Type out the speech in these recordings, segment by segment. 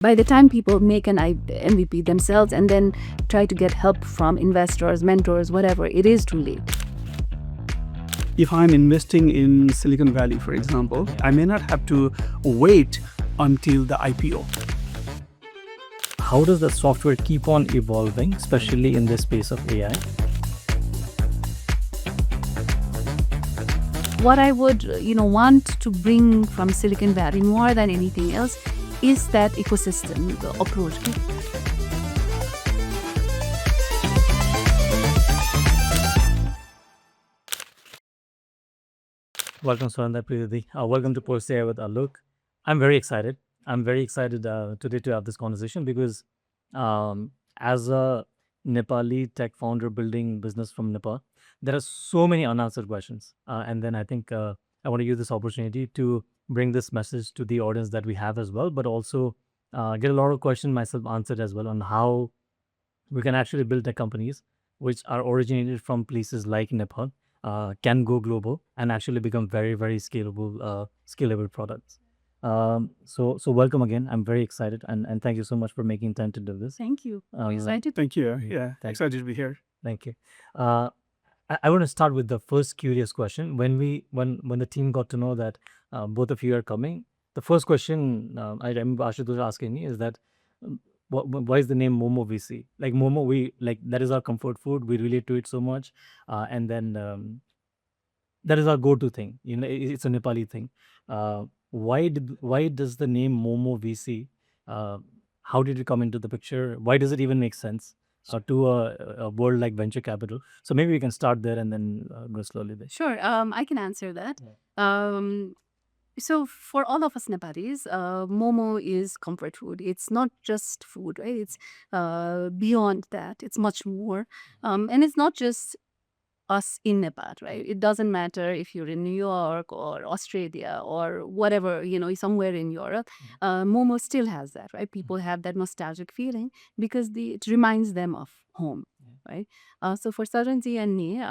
By the time people make an MVP themselves and then try to get help from investors, mentors, whatever, it is too late. If I'm investing in Silicon Valley, for example, I may not have to wait until the IPO. How does the software keep on evolving, especially in the space of AI? What I would, want to bring from Silicon Valley more than anything else is that ecosystem, the approach. Welcome, Suranda Preeti. Welcome to Post AI with Alok. I'm very excited. I'm very excited today to have this conversation because as a Nepali tech founder building business from Nepal, there are so many unanswered questions. And then I think I want to use this opportunity to bring this message to the audience that we have as well, but also get a lot of questions myself answered as well on how we can actually build tech companies which are originated from places like Nepal, can go global and actually become very, very scalable products. So welcome again. I'm very excited and thank you so much for making time to do this. Thank you. Um, Excited. Thank you. Yeah, Thank- excited to be here. Thank you. I want to start with the first curious question. When the team got to know that both of you are coming, the first question I remember Ashutosh asking me is that why is the name Momo VC? Like Momo, we like that is our comfort food. We relate to it so much, and then that is our go-to thing. It's a Nepali thing. Why does the name Momo VC? Uh, how did it come into the picture? Why does it even make sense to a world like venture capital? So maybe we can start there and then go slowly there. Sure, I can answer that. So for all of us Nepalis, momo is comfort food. It's not just food, right? It's beyond that. It's much more. And it's not just us in Nepal, right? It doesn't matter if you're in New York or Australia or whatever, somewhere in Europe. Momo still has that, right? People have that nostalgic feeling because it reminds them of home, right? So for Sajanji and me,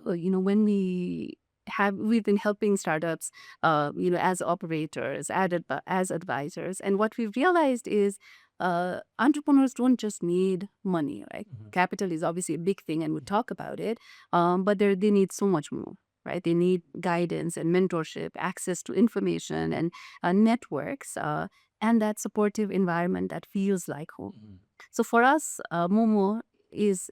when we've been helping startups, as operators, as advisors, and what we've realized is entrepreneurs don't just need money, right? Capital is obviously a big thing, and we'll talk about it, but they need so much more. Right, they need guidance and mentorship, access to information and networks, and that supportive environment that feels like home. So for us, Momo is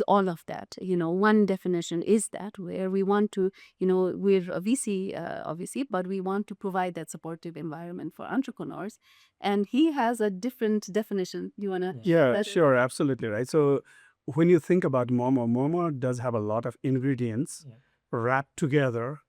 all of that. One definition is that where we want to, we're a VC, obviously, but we want to provide that supportive environment for entrepreneurs. And he has a different definition. Do you want to? Yeah, sure, absolutely right. So when you think about Momo does have a lot of ingredients wrapped together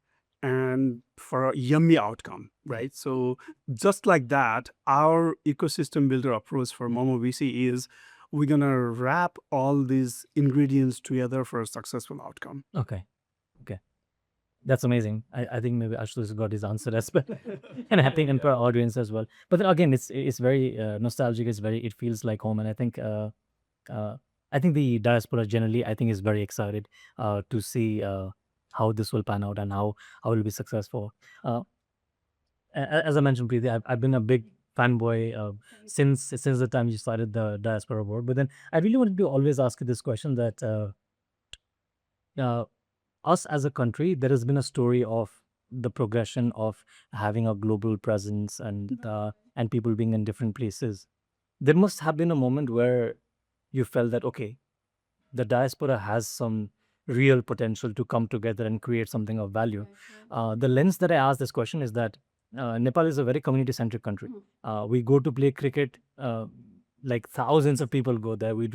and for a yummy outcome, right? So just like that, our ecosystem builder approach for Momo VC is we're gonna wrap all these ingredients together for a successful outcome. Okay. That's amazing. I think maybe Ashutosh got his answer as well, and I think for our audience as well. But then again, it's very nostalgic. It feels like home, and I think the diaspora generally is very excited to see how this will pan out and how it will be successful. Uh, as I mentioned, Preeti, I've been a big fanboy since the time you started the diaspora board. But then I really wanted to always ask you this question that. Us as a country, there has been a story of the progression of having a global presence and people being in different places. There must have been a moment where you felt that okay, the diaspora has some real potential to come together and create something of value. The lens that I ask this question is that Nepal is a very community-centric country. We go to play cricket. Like thousands of people go there. We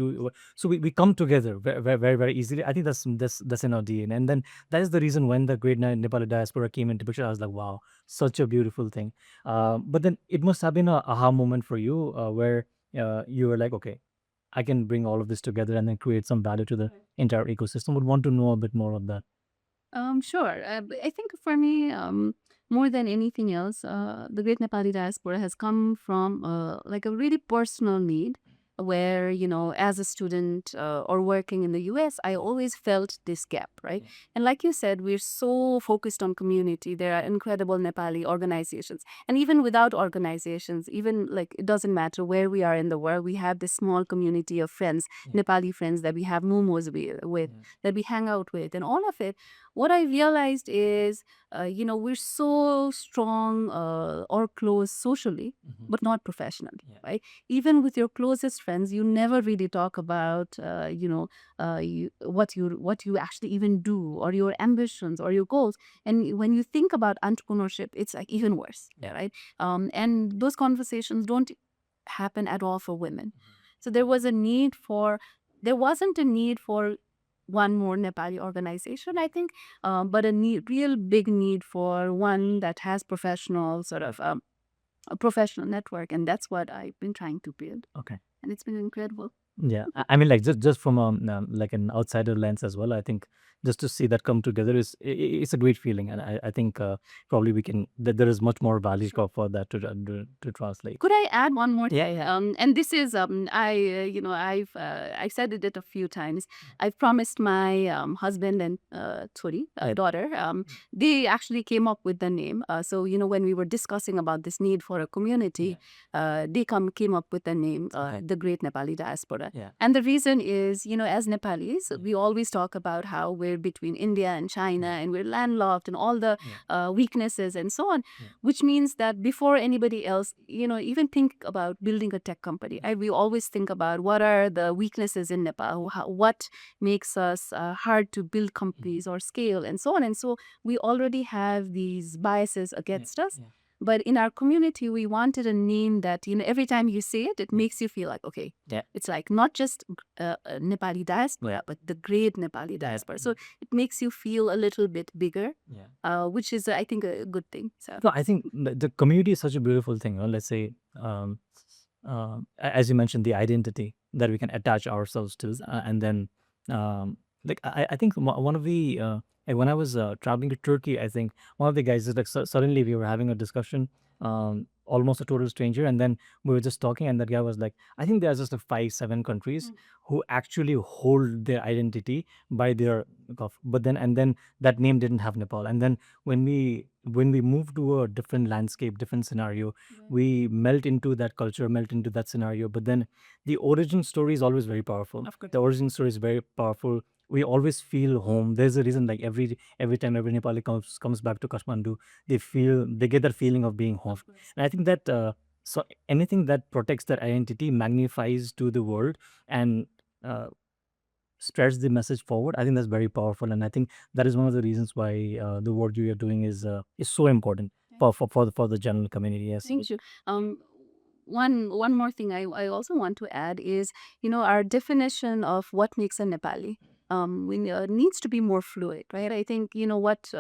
come together very, very easily. I think that's in our DNA. And then that is the reason when the Great Nepali Diaspora came into picture, I was like, wow, such a beautiful thing. But then it must have been a aha moment for you where you were like, okay, I can bring all of this together and then create some value to the entire ecosystem. Would want to know a bit more on that. Sure. I think for me, more than anything else, the Great Nepali Diaspora has come from like a really personal need where, as a student or working in the US, I always felt this gap, right? And like you said, we're so focused on community. There are incredible Nepali organizations. And even without organizations, even like it doesn't matter where we are in the world, we have this small community of friends, Nepali friends that we have momos with, that we hang out with, and all of it. What I realized is, we're so strong or close socially, but not professionally, right? Even with your closest friends, you never really talk about, what you actually even do, or your ambitions or your goals. And when you think about entrepreneurship, it's like even worse, right? And those conversations don't happen at all for women. So there wasn't a need for one more Nepali organization, I think, but real big need for one that has professional sort of a professional network, and that's what I've been trying to build. Okay. And it's been incredible. Yeah, I mean, like just from like an outsider lens as well. I think just to see that come together it's a great feeling, and I think probably we can that there is much more value for that to translate. Could I add one more thing? Yeah. And this is I've said it a few times. I've promised my husband and Tori, daughter. They actually came up with the name. So when we were discussing about this need for a community, they came up with the name, the Great Nepali Diaspora. Yeah. And the reason is, as Nepalis, we always talk about how we're between India and China, and we're landlocked, and all the weaknesses and so on, which means that before anybody else, even think about building a tech company, we always think about what are the weaknesses in Nepal, what makes us hard to build companies or scale, and so on. And so we already have these biases against us. But in our community, we wanted a name that, every time you say it, it makes you feel like, okay, it's like not just Nepali diaspora, but the Great Nepali Diaspora. So it makes you feel a little bit bigger, which is, I think, a good thing. So No, I think the community is such a beautiful thing. Let's say, as you mentioned, the identity that we can attach ourselves to, and then, like I think one of the like when I was traveling to Turkey, I think one of the guys is like suddenly we were having a discussion, almost a total stranger, and then we were just talking, and that guy was like, I think there's just like 5-7 countries who actually hold their identity by their but then that name didn't have Nepal, and then when we move to a different landscape, different scenario, we melt into that culture, melt into that scenario. But then the origin story is always very powerful. The origin story is very powerful. We always feel home. There's a reason, like every time every Nepali comes back to Kathmandu, they get that feeling of being home. And I think that so anything that protects their identity magnifies to the world and spreads the message forward. I think that's very powerful, and I think that is one of the reasons why the work you are doing is so important for the general community. Yes. thank you. One more thing I also want to add is, our definition of what makes a Nepali needs to be more fluid, right? I think, what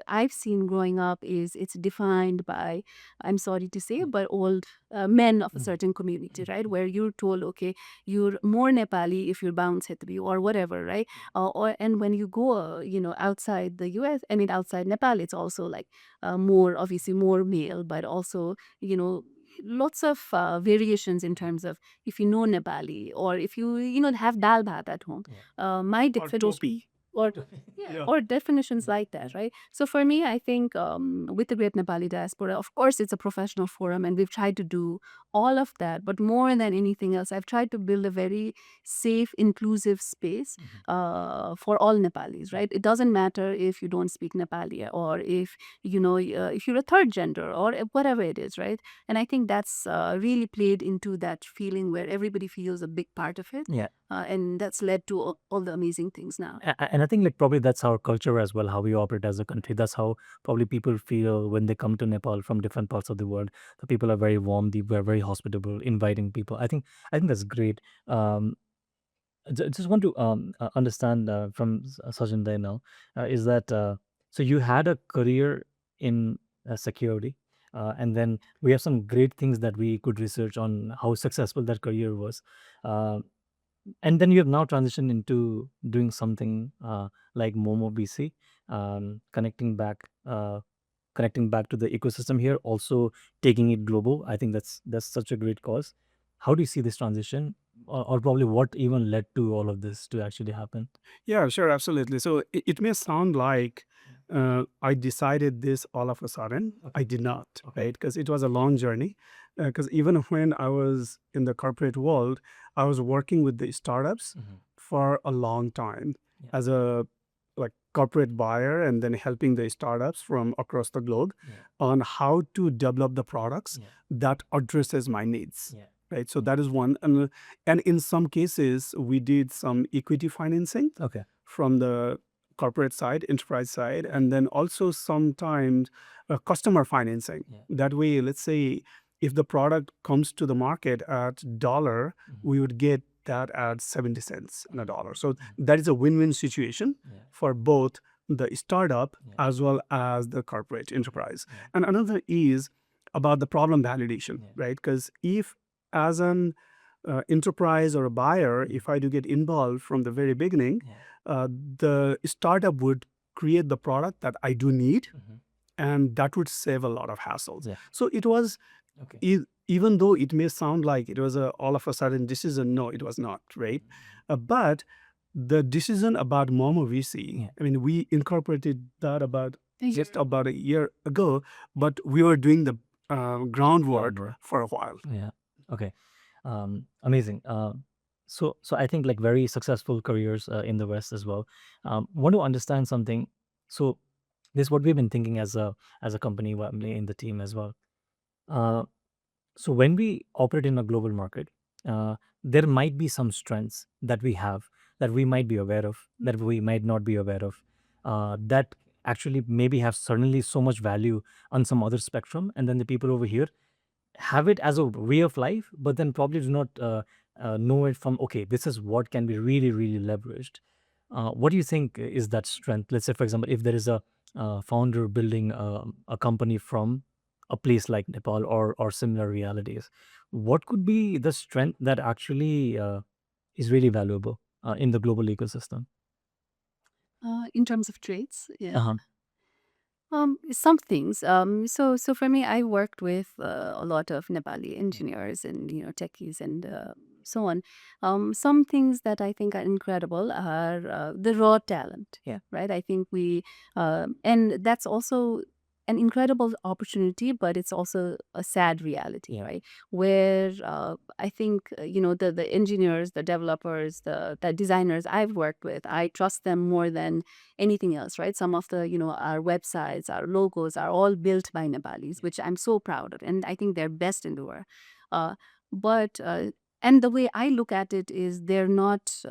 I've seen growing up is it's defined by, I'm sorry to say, but old men of a certain community, right? Where you're told, okay, you're more Nepali if you're bound Hetri or whatever, right? And when you go, outside the US, I mean, outside Nepal, it's also like obviously more male, but also, lots of variations in terms of if you know Nepali, or if you have dal bhat at home. My definition or definitions like that, right? So for me, I think with the Great Nepali Diaspora, of course, it's a professional forum, and we've tried to do all of that. But more than anything else, I've tried to build a very safe, inclusive space for all Nepalis, right? It doesn't matter if you don't speak Nepali, or if if you're a third gender, or whatever it is, right? And I think that's really played into that feeling where everybody feels a big part of it. Yeah. And that's led to all the amazing things now. And I think like probably that's our culture as well, how we operate as a country. That's how probably people feel when they come to Nepal from different parts of the world. The people are very warm, we're very hospitable, inviting people. I think that's great. Just want to understand from Sajan there now, is that so you had a career in security, and then we have some great things that we could research on how successful that career was. And then you have now transitioned into doing something like MOMO VC, connecting back to the ecosystem here, also taking it global. I think that's such a great cause. How do you see this transition? or probably what even led to all of this to actually happen? Yeah, sure, absolutely. So it may sound like I decided this all of a sudden. I did not, right? Because it was a long journey. Because even when I was in the corporate world, I was working with the startups for a long time as a like corporate buyer, and then helping the startups from across the globe on how to develop the products that addresses my needs. Right. So that is one. And in some cases, we did some equity financing Okay. from the corporate side, enterprise side, and then also sometimes customer financing. That way, let's say if the product comes to the market at dollar, we would get that at 70 cents on a dollar. So that is a win-win situation for both the startup as well as the corporate enterprise. And another is about the problem validation, right? Because if as an enterprise or a buyer, if I do get involved from the very beginning, the startup would create the product that I do need, and that would save a lot of hassles. So it was, even though it may sound like it was a all of a sudden decision, no, it was not, right? But the decision about MOMO VC, I mean, we incorporated that about just about a year ago, but we were doing the groundwork for a while. Yeah. Okay. Amazing. So I think like very successful careers in the West as well. Want to understand something. So this is what we've been thinking as a company in the team as well. Uh, so when we operate in a global market, there might be some strengths that we have that we might be aware of, that we might not be aware of, that actually maybe have certainly so much value on some other spectrum, and then the people over here have it as a way of life, but then probably do not know it from, okay, this is what can be really, really leveraged. What do you think is that strength? Let's say, for example, if there is a founder building a company from a place like Nepal or similar realities, what could be the strength that actually is really valuable in the global ecosystem? In terms of traits, yeah. Uh-huh. Some things. So for me, I worked with a lot of Nepali engineers and techies and so on. Some things that I think are incredible are the raw talent. Yeah. Right. I think and that's also an incredible opportunity, but it's also a sad reality, Yeah. right? Where I think the engineers, the developers, the designers I've worked with, I trust them more than anything else, right? Some of the our websites, our logos are all built by Nepalis, which I'm so proud of, and I think they're best in the world. But and the way I look at it is they're not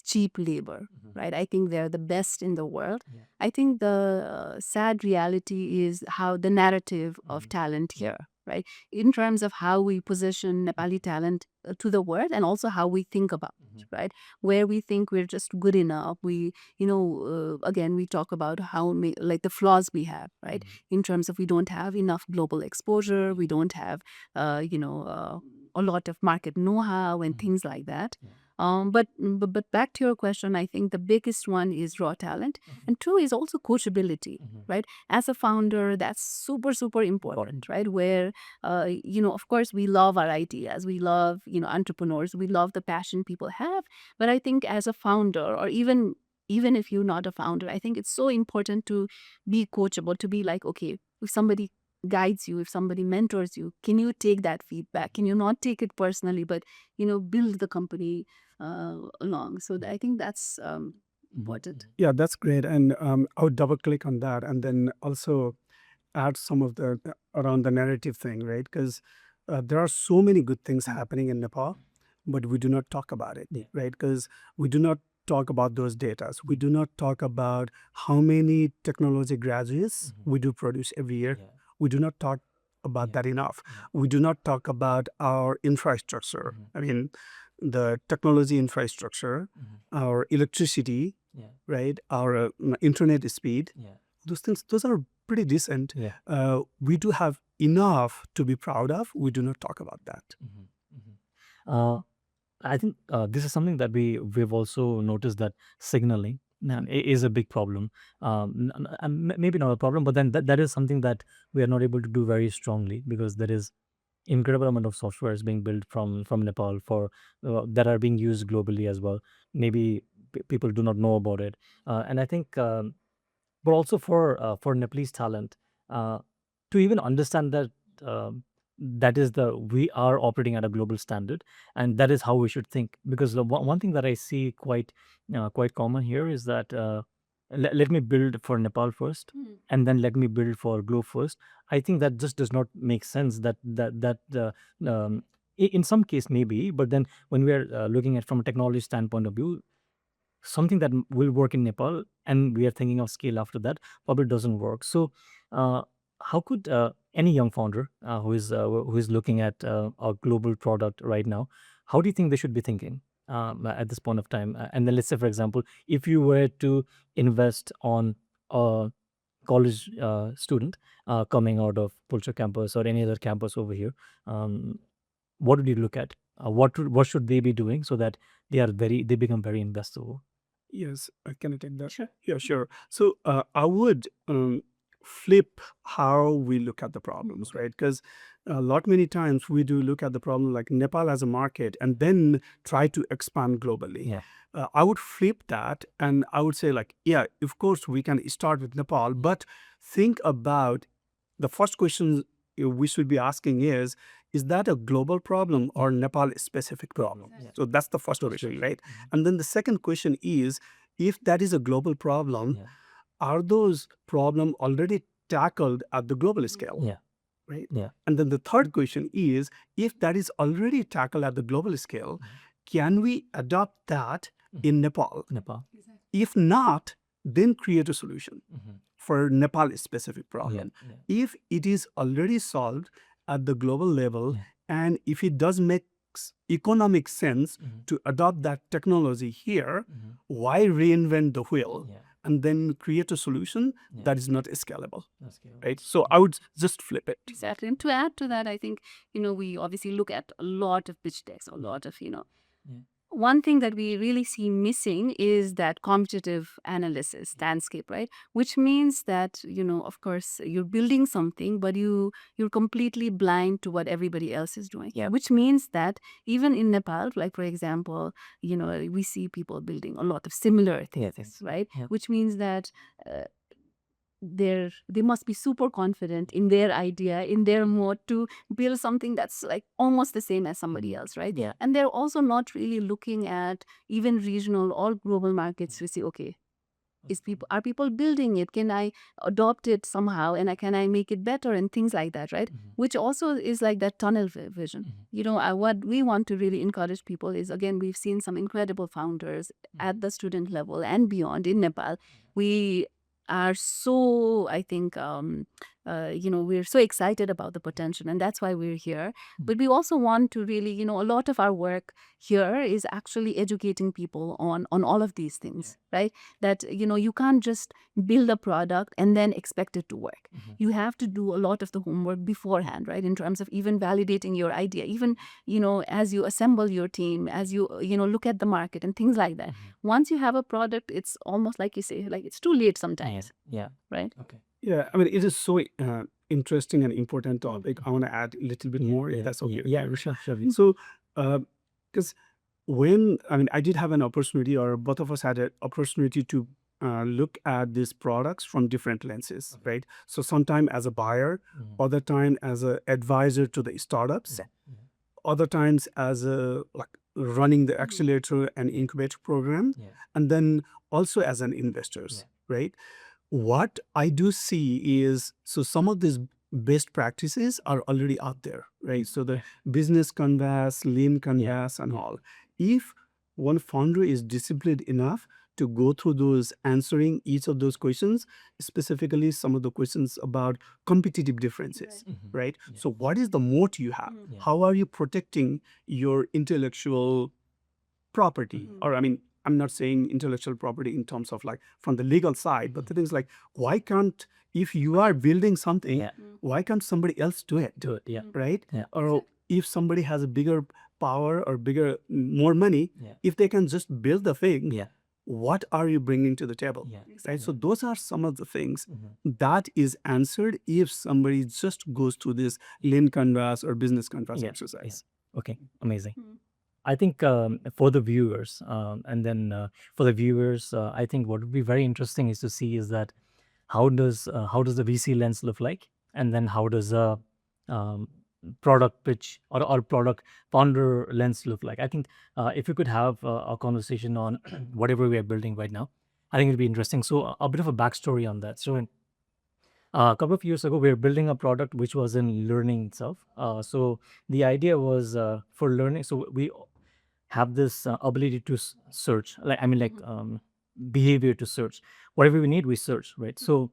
cheap labor, right? I think they're the best in the world. I think the sad reality is how the narrative of talent here, right? In terms of how we position Nepali talent to the world, and also how we think about it, right? Where we think we're just good enough. We, again, we talk about like the flaws we have, right? In terms of we don't have enough global exposure, we don't have, a lot of market know-how and things like that. But back to your question, I think the biggest one is raw talent, and two is also coachability, right? As a founder, that's super, super important, right? Where, of course, we love our ideas, we love, entrepreneurs, we love the passion people have. But I think as a founder, or even if you're not a founder, I think it's so important to be coachable, to be like, okay, if somebody guides you, if somebody mentors you, can you take that feedback? Can you not take it personally, but build the company along? So I think that's important. Yeah, that's great. And I would double click on that, and then also add some of the around the narrative thing, right? Because there are so many good things happening in Nepal, but we do not talk about it, right? Because we do not talk about those data. We do not talk about how many technology graduates we do produce every year. We do not talk about that enough. We do not talk about our infrastructure. I mean, the technology infrastructure, our electricity, right? Our internet speed. Those things, those are pretty decent. We do have enough to be proud of. We do not talk about that. I think this is something that we've also noticed, that signaling is a big problem. Maybe not a problem, but then that is something that we are not able to do very strongly, because there is incredible amount of software is being built from Nepal for that are being used globally as well. Maybe people do not know about it, and I think, but also for Nepalese talent to even understand that that is we are operating at a global standard, and that is how we should think. Because the one thing that I see quite common here is that let me build for Nepal first, and then let me build for globe first. I think that just does not make sense. In some case maybe, but then when we are looking at from a technology standpoint of view, something that will work in Nepal and we are thinking of scale after that probably doesn't work. So, how could any young founder who is looking at a global product right now, how do you think they should be thinking at this point of time? And then let's say, for example, if you were to invest on a college student coming out of Pulcher campus or any other campus over here, what would you look at? What should they be doing so that they become very investable? Yes, can I take that? Sure. Yeah, sure. So I would flip how we look at the problems, right? Because many times we do look at the problem like Nepal as a market and then try to expand globally. Yeah. I would flip that and I would say like, yeah, of course we can start with Nepal, but think about the first question we should be asking is that a global problem or Nepal specific problem? Exactly. So that's the first question, right? And then the second question is, if that is a global problem, are those problems already tackled at the global scale? Yeah. Right? Yeah. And then the third question is, if that is already tackled at the global scale, can we adopt that in Nepal? Nepal. Exactly. If not, then create a solution for Nepal specific problem. Yeah. If it is already solved at the global level, and if it does make economic sense to adopt that technology here, why reinvent the wheel and then create a solution that is not scalable? Right? So I would just flip it. Exactly. And to add to that, I think, we obviously look at a lot of pitch decks, a lot of, one thing that we really see missing is that competitive analysis landscape, right? Which means that, of course, you're building something, but you're completely blind to what everybody else is doing. Yeah. Which means that even in Nepal, like for example, we see people building a lot of similar things, right? Yeah. Which means that they must be super confident in their idea, in their mode to build something that's like almost the same as somebody else, right? Yeah. And they're also not really looking at even regional or global markets to say, okay, are people building it? Can I adopt it somehow? And can I make it better and things like that, right? Which also is like that tunnel vision. What we want to really encourage people is, again, we've seen some incredible founders at the student level and beyond in Nepal. We are so, I think, we're so excited about the potential, and that's why we're here. But we also want to really, a lot of our work here is actually educating people on all of these things, right? That, you can't just build a product and then expect it to work. You have to do a lot of the homework beforehand, right? In terms of even validating your idea, even, as you assemble your team, as you, look at the market and things like that. Once you have a product, it's almost like you say, like it's too late sometimes. Yeah. Right? Okay. Yeah, I mean, it is so interesting and important topic. I want to add a little bit more, if that's okay. Yeah, sure. So, because I did have an opportunity, or both of us had an opportunity to look at these products from different lenses, right? So, sometime as a buyer, other time as an advisor to the startups, other times as a running the accelerator and incubator program, and then also as an investors, right? What I do see is, so some of these best practices are already out there, right? So the business canvas, lean canvas, and all. If one founder is disciplined enough to go through those, answering each of those questions, specifically some of the questions about competitive differences, right? So what is the moat you have? How are you protecting your intellectual property? Or I'm not saying intellectual property in terms of like from the legal side, but the things like, why can't, if you are building something, why can't somebody else do it? Right? Yeah. Or if somebody has a bigger power or more money, if they can just build the thing, what are you bringing to the table? Yeah. Right. So those are some of the things Mhm. that is answered if somebody just goes to this lean canvas or business canvas Yeah. exercise. Okay, amazing. Mm. I think for the viewers, and then for the viewers, I think what would be very interesting is to see is that how does the VC lens look like, and then how does a um, product pitch or product founder lens look like. I think if you could have a conversation on whatever we are building right now, I think it'd be interesting. So a bit of a backstory on that. So a couple of years ago, we were building a product which was in learning itself. So the idea was for learning. So we have this ability to search, like I mean, like behavior to search. Whatever we need, we search, right? So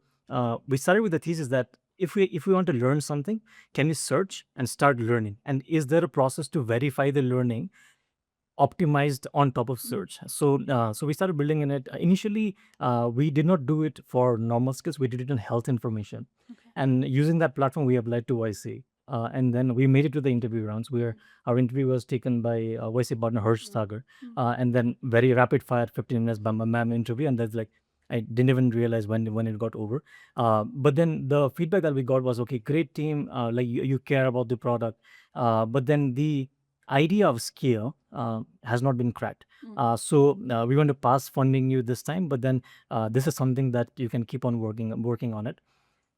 we started with the thesis that if we want to learn something, can we search and start learning? And is there a process to verify the learning optimized on top of search? So we started building in it. Initially, we did not do it for normal skills. We did it on health information, Okay. and using that platform, we applied to YC. And then we made it to the interview rounds where our interview was taken by YC partner Harsh Sagar. And then very rapid fire 15 minutes ma'am interview, and that's like I didn't even realize when it got over. But then the feedback that we got was, okay, great team, like you care about the product, but then the idea of scale has not been cracked. So we want to pass funding you this time, but then this is something that you can keep on working on it.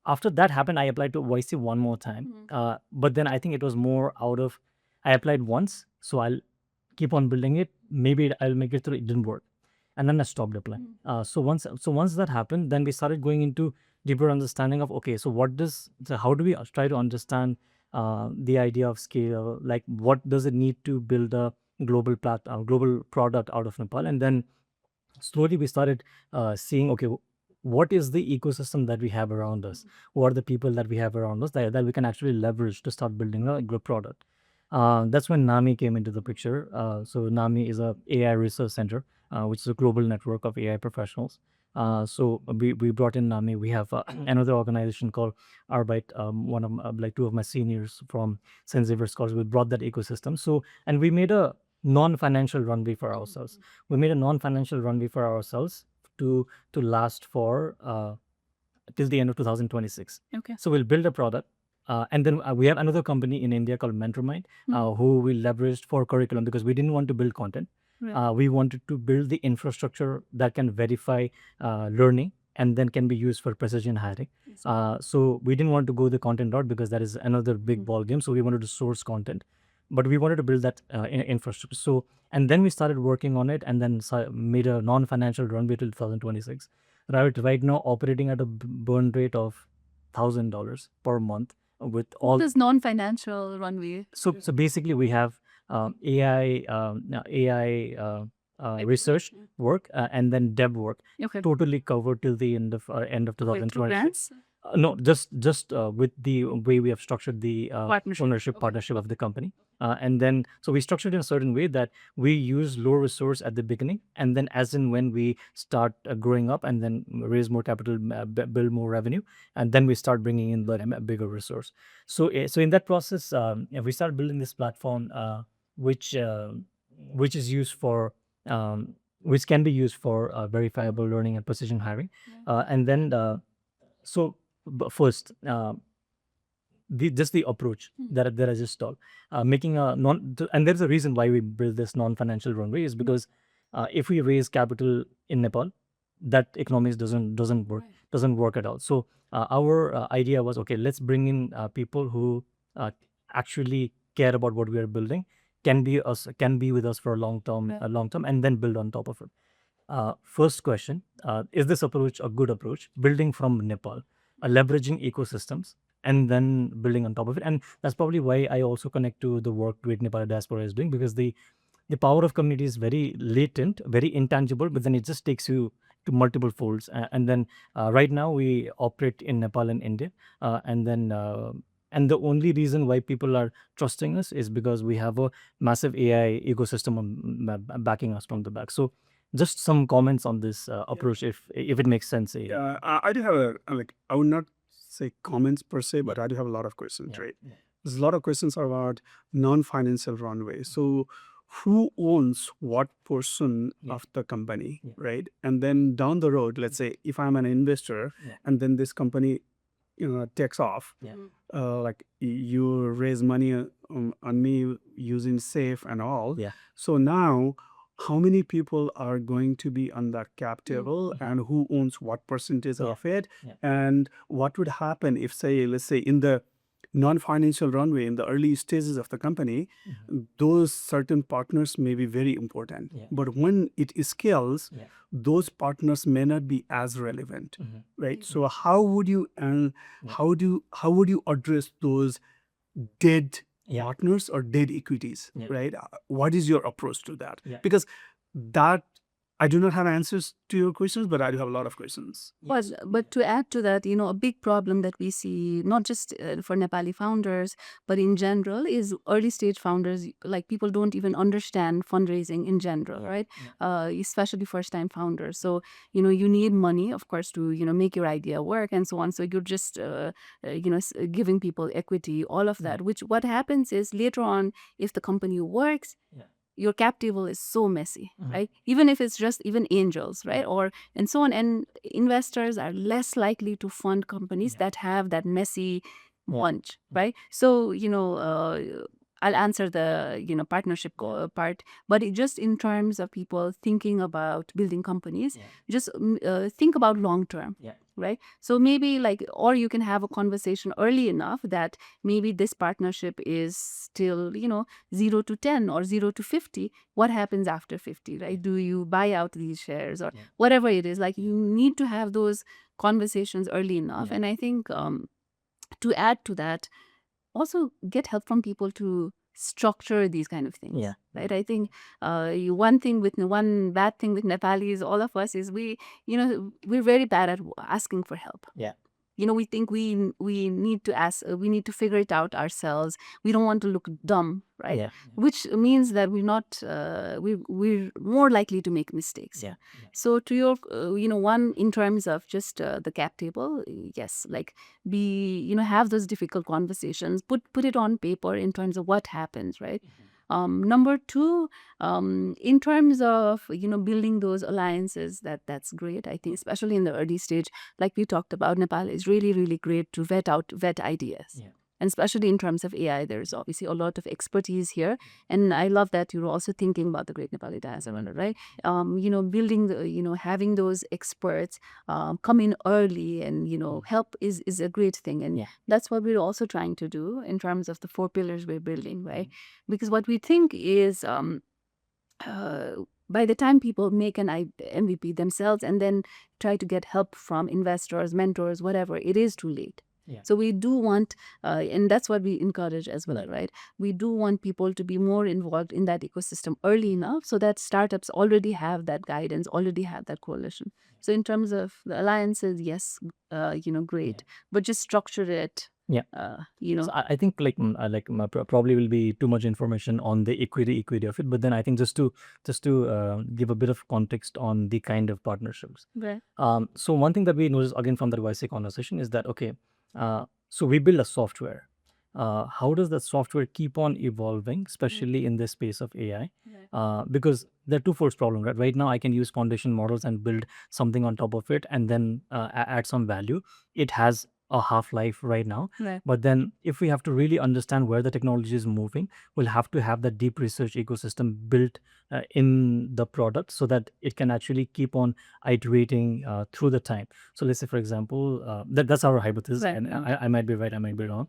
After that happened, I applied to YC one more time, but then I think it was more out of I applied once, so I'll keep on building it. Maybe I'll make it through. It didn't work, and then I stopped applying. So once that happened, then we started going into deeper understanding of, okay, so how do we try to understand the idea of scale? Like, what does it need to build a global product out of Nepal? And then slowly we started seeing, okay, what is the ecosystem that we have around us? What are the people that we have around us that we can actually leverage to start building a good product? That's when NAMI came into the picture. So NAMI is a AI research center, which is a global network of AI professionals. So we brought in NAMI. We have another organization called Arbeit. One of like two of my seniors from St. Xavier's College. We brought that ecosystem. So and we made a non-financial runway for ourselves. We made a non-financial runway for ourselves to last for till the end of 2026. Okay. So we'll build a product. And then we have another company in India called MentorMind, who we leveraged for curriculum because we didn't want to build content. Right. We wanted to build the infrastructure that can verify learning and then can be used for precision hiring. So we didn't want to go the content route because that is another big ball game. So we wanted to source content, but we wanted to build that infrastructure. So and then we started working on it, and then made a non-financial runway till 2026. Right now, operating at a burn rate of $1,000 per month with all. What is non-financial runway? So basically, we have AI research work and then dev work Okay. totally covered till the end of Wait, through 2026. grants? No, just with the way we have structured the Partnership. ownership Okay. partnership of the company, and then so we structured in a certain way that we use low resource at the beginning, and then as and when we start growing up and then raise more capital, build more revenue, and then we start bringing in the bigger resource. So in that process, we start building this platform, which which is used for. Which can be used for verifiable learning and precision hiring, and then so first, just the approach that I just told, making a and there's a reason why we build this non-financial runway is because if we raise capital in Nepal, that economics doesn't work at all. So our idea was, okay, let's bring in people who actually care about what we are building, can be with us for a long term, and then build on top of it. First question, is this approach a good approach? Building from Nepal, leveraging ecosystems, and then building on top of it. And that's probably why I also connect to the work Great Nepali Diaspora is doing, because the power of community is very latent, very intangible, but then it just takes you to multiple folds. And then right now we operate in Nepal and India. And the only reason why people are trusting us is because we have a massive AI ecosystem backing us from the back. So just some comments on this approach, if it makes sense. I do have I would not say comments per se, but I do have a lot of questions, right? There's a lot of questions about non-financial runway. So who owns what portion of the company, right? And then down the road, let's say if I'm an investor and then this company takes off, like you raise money on me using safe and all. So now, how many people are going to be on that cap table and who owns what percentage of it? And what would happen if, say, let's say in the non-financial runway, in the early stages of the company, those certain partners may be very important. But when it scales, those partners may not be as relevant, right? So how would you how would you address those dead partners or dead equities, right? What is your approach to that? Because that I do not have answers to your questions, but I do have a lot of questions. But to add to that, a big problem that we see, not just for Nepali founders, but in general, is early stage founders, like people don't even understand fundraising in general, right? Especially first time founders. So, you need money, of course, to, make your idea work and so on. So you're just, giving people equity, all of that, which what happens is later on, if the company works, your cap table is so messy, right? Even if it's just even angels, right? Or and so on. And investors are less likely to fund companies that have that messy bunch, right? So, I'll answer the, partnership part, but just in terms of people thinking about building companies, just think about long term, right? So maybe or you can have a conversation early enough that maybe this partnership is still, 0 to 10 or 0 to 50. What happens after 50, right? Do you buy out these shares or whatever it is? Like you need to have those conversations early enough. And I think to add to that, also get help from people to structure these kind of things. Right. I think one bad thing with Nepalis, all of us, is we're very bad at asking for help. We think we need to ask, we need to figure it out ourselves. We don't want to look dumb, right? Which means that we're not, we're more likely to make mistakes. So to your, one in terms of just the cap table, yes, like have those difficult conversations, put it on paper in terms of what happens, right? Number two, in terms of building those alliances, that's great. I think especially in the early stage, like we talked about, Nepal is really, really great to vet ideas. And especially in terms of AI, there's obviously a lot of expertise here. And I love that you're also thinking about the Great Nepali Diaspora, right? Building the, having those experts come in early and, help is a great thing. And that's what we're also trying to do in terms of the 4 pillars we're building, right? Because what we think is by the time people make an MVP themselves and then try to get help from investors, mentors, whatever, it is too late. So we do want, and that's what we encourage as well, right? We do want people to be more involved in that ecosystem early enough so that startups already have that guidance, already have that coalition. So in terms of the alliances, yes, great, but just structure it. So I think probably will be too much information on the equity of it, but then I think just to give a bit of context on the kind of partnerships. Right. So one thing that we noticed again from that YC conversation is that so we build a software. How does that software keep on evolving, especially in the space of AI? Because there are two-fold problem, right? Right now, I can use foundation models and build something on top of it, and then add some value. It has a half-life right now. Right. But then if we have to really understand where the technology is moving, we'll have to have that deep research ecosystem built in the product so that it can actually keep on iterating through the time. So let's say, for example, that's our hypothesis, Right. and I might be right, I might be wrong.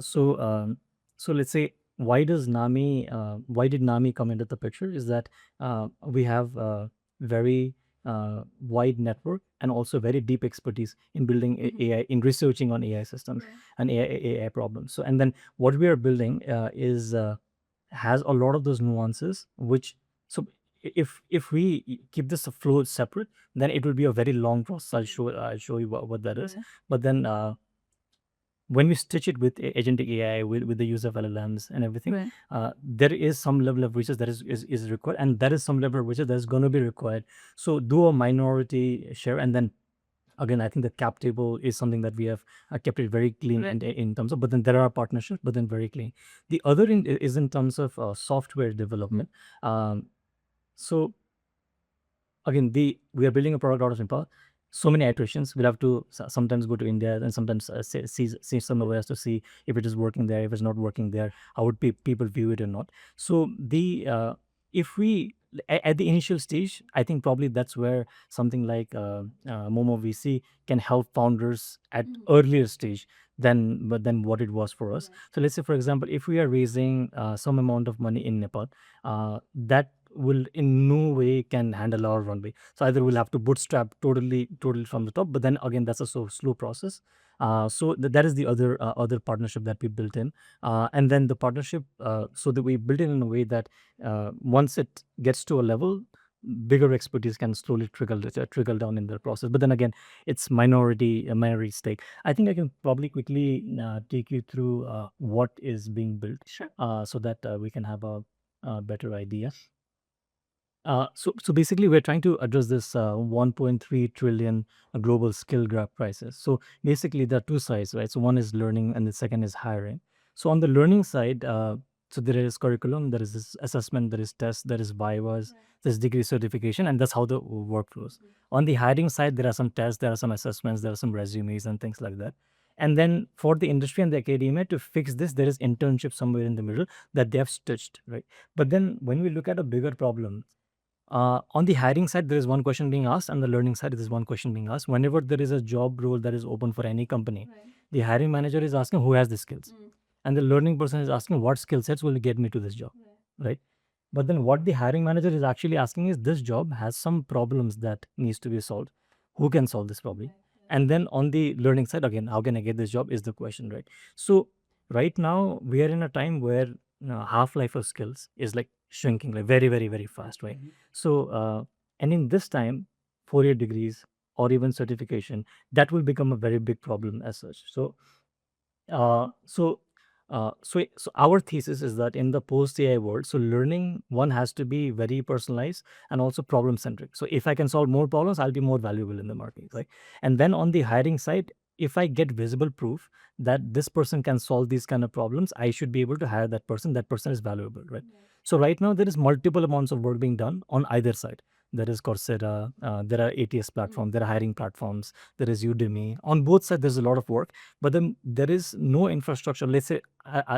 So let's say, why did NAMI come into the picture? Is that we have a very wide network and also very deep expertise in building AI, in researching on AI systems and AI problems. So, and then what we are building has a lot of those nuances, which, so if we keep this flow separate, then it will be a very long process. I'll show you what that is. But then when we stitch it with agentic AI, with the use of LLMs and everything, there is some level of research that is required, and there is some level of research that is going to be required. So do a minority share, and then Again, I think the cap table is something that we have kept it very clean in terms of, but then there are partnerships, but then very clean. The other is in terms of software development. So again, we are building a product out of Nepal. So many iterations. We'll have to sometimes go to India and sometimes see somewhere else to see if it is working there, if it's not working there, how would people view it or not. So if we at the initial stage, I think probably that's where something like MOMO VC can help founders at earlier stage than what it was for us. So let's say, for example, if we are raising some amount of money in Nepal, that will in no way can handle our runway. So either we'll have to bootstrap totally from the top, but then again that's a slow process. So that is the other partnership that we built in, and then the partnership so that we built it in a way that once it gets to a level, bigger expertise can slowly trickle down in the process. But then again, it's minority stake. I think I can probably quickly take you through what is being built, so that we can have a better idea. So basically, we're trying to address this 1.3 trillion global skill gap crisis. So basically, there are two sides, right? So one is learning, and the second is hiring. So on the learning side, so there is curriculum, there is this assessment, there is test, there is vivas, there's degree certification, and that's how the work flows. On the hiring side, there are some tests, there are some assessments, there are some resumes and things like that. And then for the industry and the academia to fix this, there is internship somewhere in the middle that they have stitched, right? But then when we look at a bigger problem, on the hiring side, there is one question being asked, and the learning side, there is one question being asked. Whenever there is a job role that is open for any company, the hiring manager is asking who has the skills, and the learning person is asking what skill sets will get me to this job, right? But then what the hiring manager is actually asking is this job has some problems that needs to be solved. Who can solve this problem? And then on the learning side, again, how can I get this job is the question, right? So right now we are in a time where half-life of skills is like shrinking like very fast, right? So and in this time, 4-year degrees or even certification, that will become a very big problem as such. So uh, so, so our thesis is that in the post AI world, so learning one has to be very personalized and also problem centric. So if I can solve more problems, I'll be more valuable in the market, right? And then on the hiring side, if I get visible proof that this person can solve these kind of problems, I should be able to hire that person. That person is valuable, right? So right now there is multiple amounts of work being done on either side. There is Coursera, there are ATS platforms, there are hiring platforms, there is Udemy. On both sides, there's a lot of work, but then there is no infrastructure. Let's say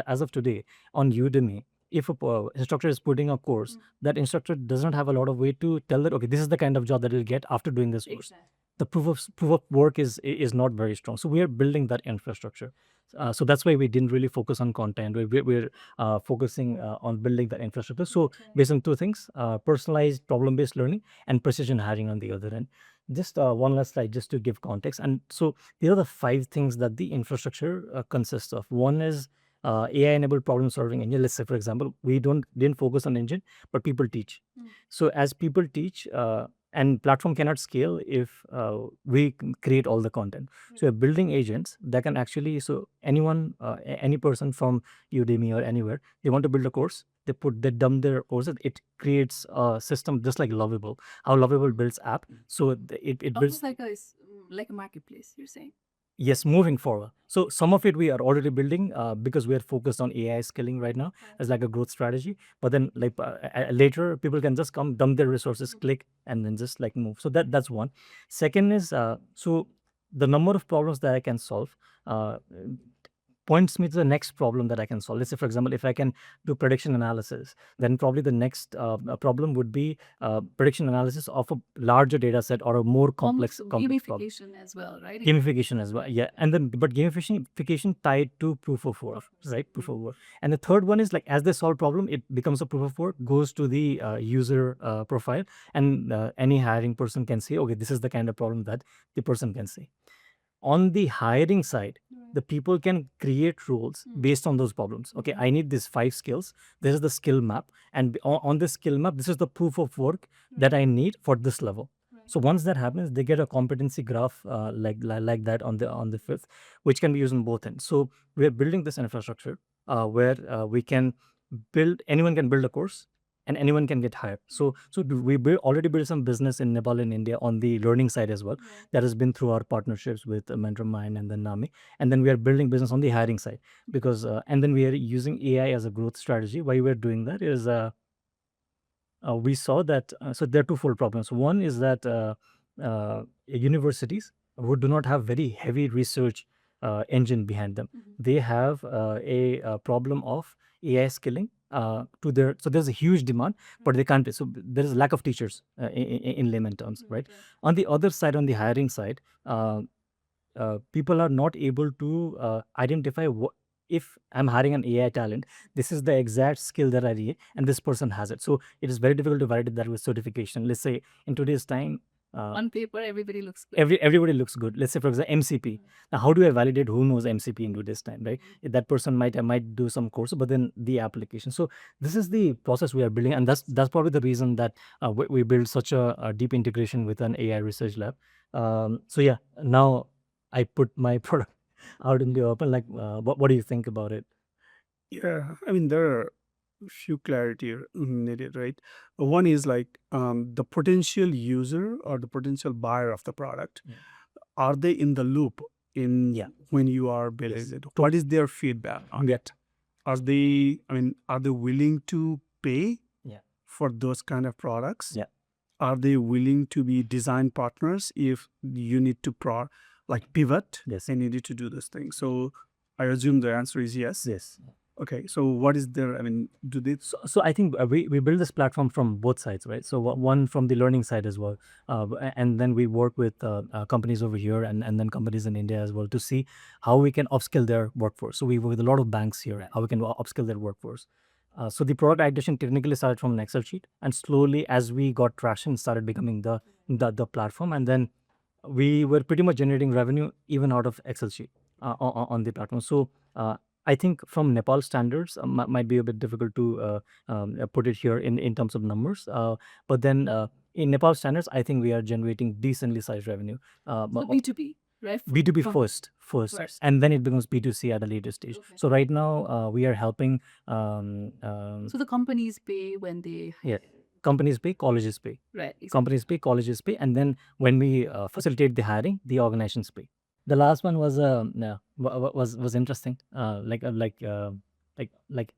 as of today on Udemy, if a instructor is putting a course, that instructor does not have a lot of way to tell that, okay, this is the kind of job that you'll get after doing this course. The proof of work is not very strong. So we are building that infrastructure. So that's why we didn't really focus on content. We're focusing on building that infrastructure. So based on two things, personalized problem-based learning and precision hiring on the other end. Just one last slide just to give context. And so these are the 5 things that the infrastructure consists of. One is AI-enabled problem-solving engine. Let's say, for example, we didn't focus on engine, but people teach. So as people teach, and platform cannot scale if we create all the content. So we're building agents that can actually, so anyone, any person from Udemy or anywhere, they want to build a course, they dump their courses, it creates a system just like Lovable. How Lovable builds app. So it builds Almost like a marketplace, you're saying. Yes, moving forward. So some of it we are already building because we are focused on AI scaling right now as like a growth strategy. But then like later people can just come dump their resources, click, and then just like move. So that's one. Second is so the number of problems that I can solve uh, points me to the next problem that I can solve. Let's say, for example, if I can do prediction analysis, then probably the next problem would be prediction analysis of a larger data set or a more complex problem. Gamification as well, right? Gamification as well, yeah. And then, but gamification tied to proof of work, right? Proof of work. And the third one is like as they solve problem, it becomes a proof of work, goes to the user profile, and any hiring person can say, okay, this is the kind of problem that the person can say. On the hiring side, the people can create roles based on those problems. Okay, I need these 5 skills. This is the skill map, and on this skill map, this is the proof of work that I need for this level. So once that happens, they get a competency graph like that on the 5th, which can be used on both ends. So we are building this infrastructure where we can build. Anyone can build a course. and anyone can get hired. So we already built some business in Nepal and India on the learning side as well. That has been through our partnerships with Mentormind and then Nami, and then we are building business on the hiring side because and then we are using AI as a growth strategy. Why we're doing that is we saw that so there are twofold problems. One is that universities who do not have very heavy research engine behind them, they have a problem of AI skilling to their. So there's a huge demand, but they can't. So there is a lack of teachers in layman terms, right? On the other side, on the hiring side, people are not able to identify if I'm hiring an AI talent, this is the exact skill that I need, and this person has it. So it is very difficult to validate that with certification. Let's say in today's time, On paper, everybody looks good. everybody looks good. Let's say, for example, MCP. Now, how do I validate who knows MCP in today's time, right? That person might do some course, but then the application. So this is the process we are building, and that's probably the reason that we build such a deep integration with an AI research lab. So yeah, now I put my product out in the open. Like, what do you think about it? Yeah, I mean, there are a few clarity needed, right? One is like the potential user or the potential buyer of the product. Yeah. Are they in the loop in Yeah. when you are building Yes. it? What is their feedback on it? Are they, I mean, are they willing to pay Yeah. for those kind of products? Yeah. Are they willing to be design partners if you need to pivot Yes. and you need to do this thing? So I assume the answer is yes. Yes. Okay, so what is there? I mean, do they? So I think we build this platform from both sides, right? So one from the learning side as well, and then we work with companies over here and then companies in India as well to see how we can upskill their workforce. So we work with a lot of banks here, how we can upskill their workforce. So the product ideation technically started from an Excel sheet, and slowly as we got traction, started becoming the platform, and then we were pretty much generating revenue even out of Excel sheet on the platform. So I think from Nepal standards, might be a bit difficult to put it here in terms of numbers. But then in Nepal standards, I think we are generating decently sized revenue. So B2B, right? B2B From- first, First. and then it becomes B2C at a later stage. Okay. So right now we are helping. So the companies pay when they Yeah, companies pay, colleges pay. right. Exactly. Companies pay, colleges pay, and then when we facilitate the hiring, the organizations pay. The last one was was interesting. Like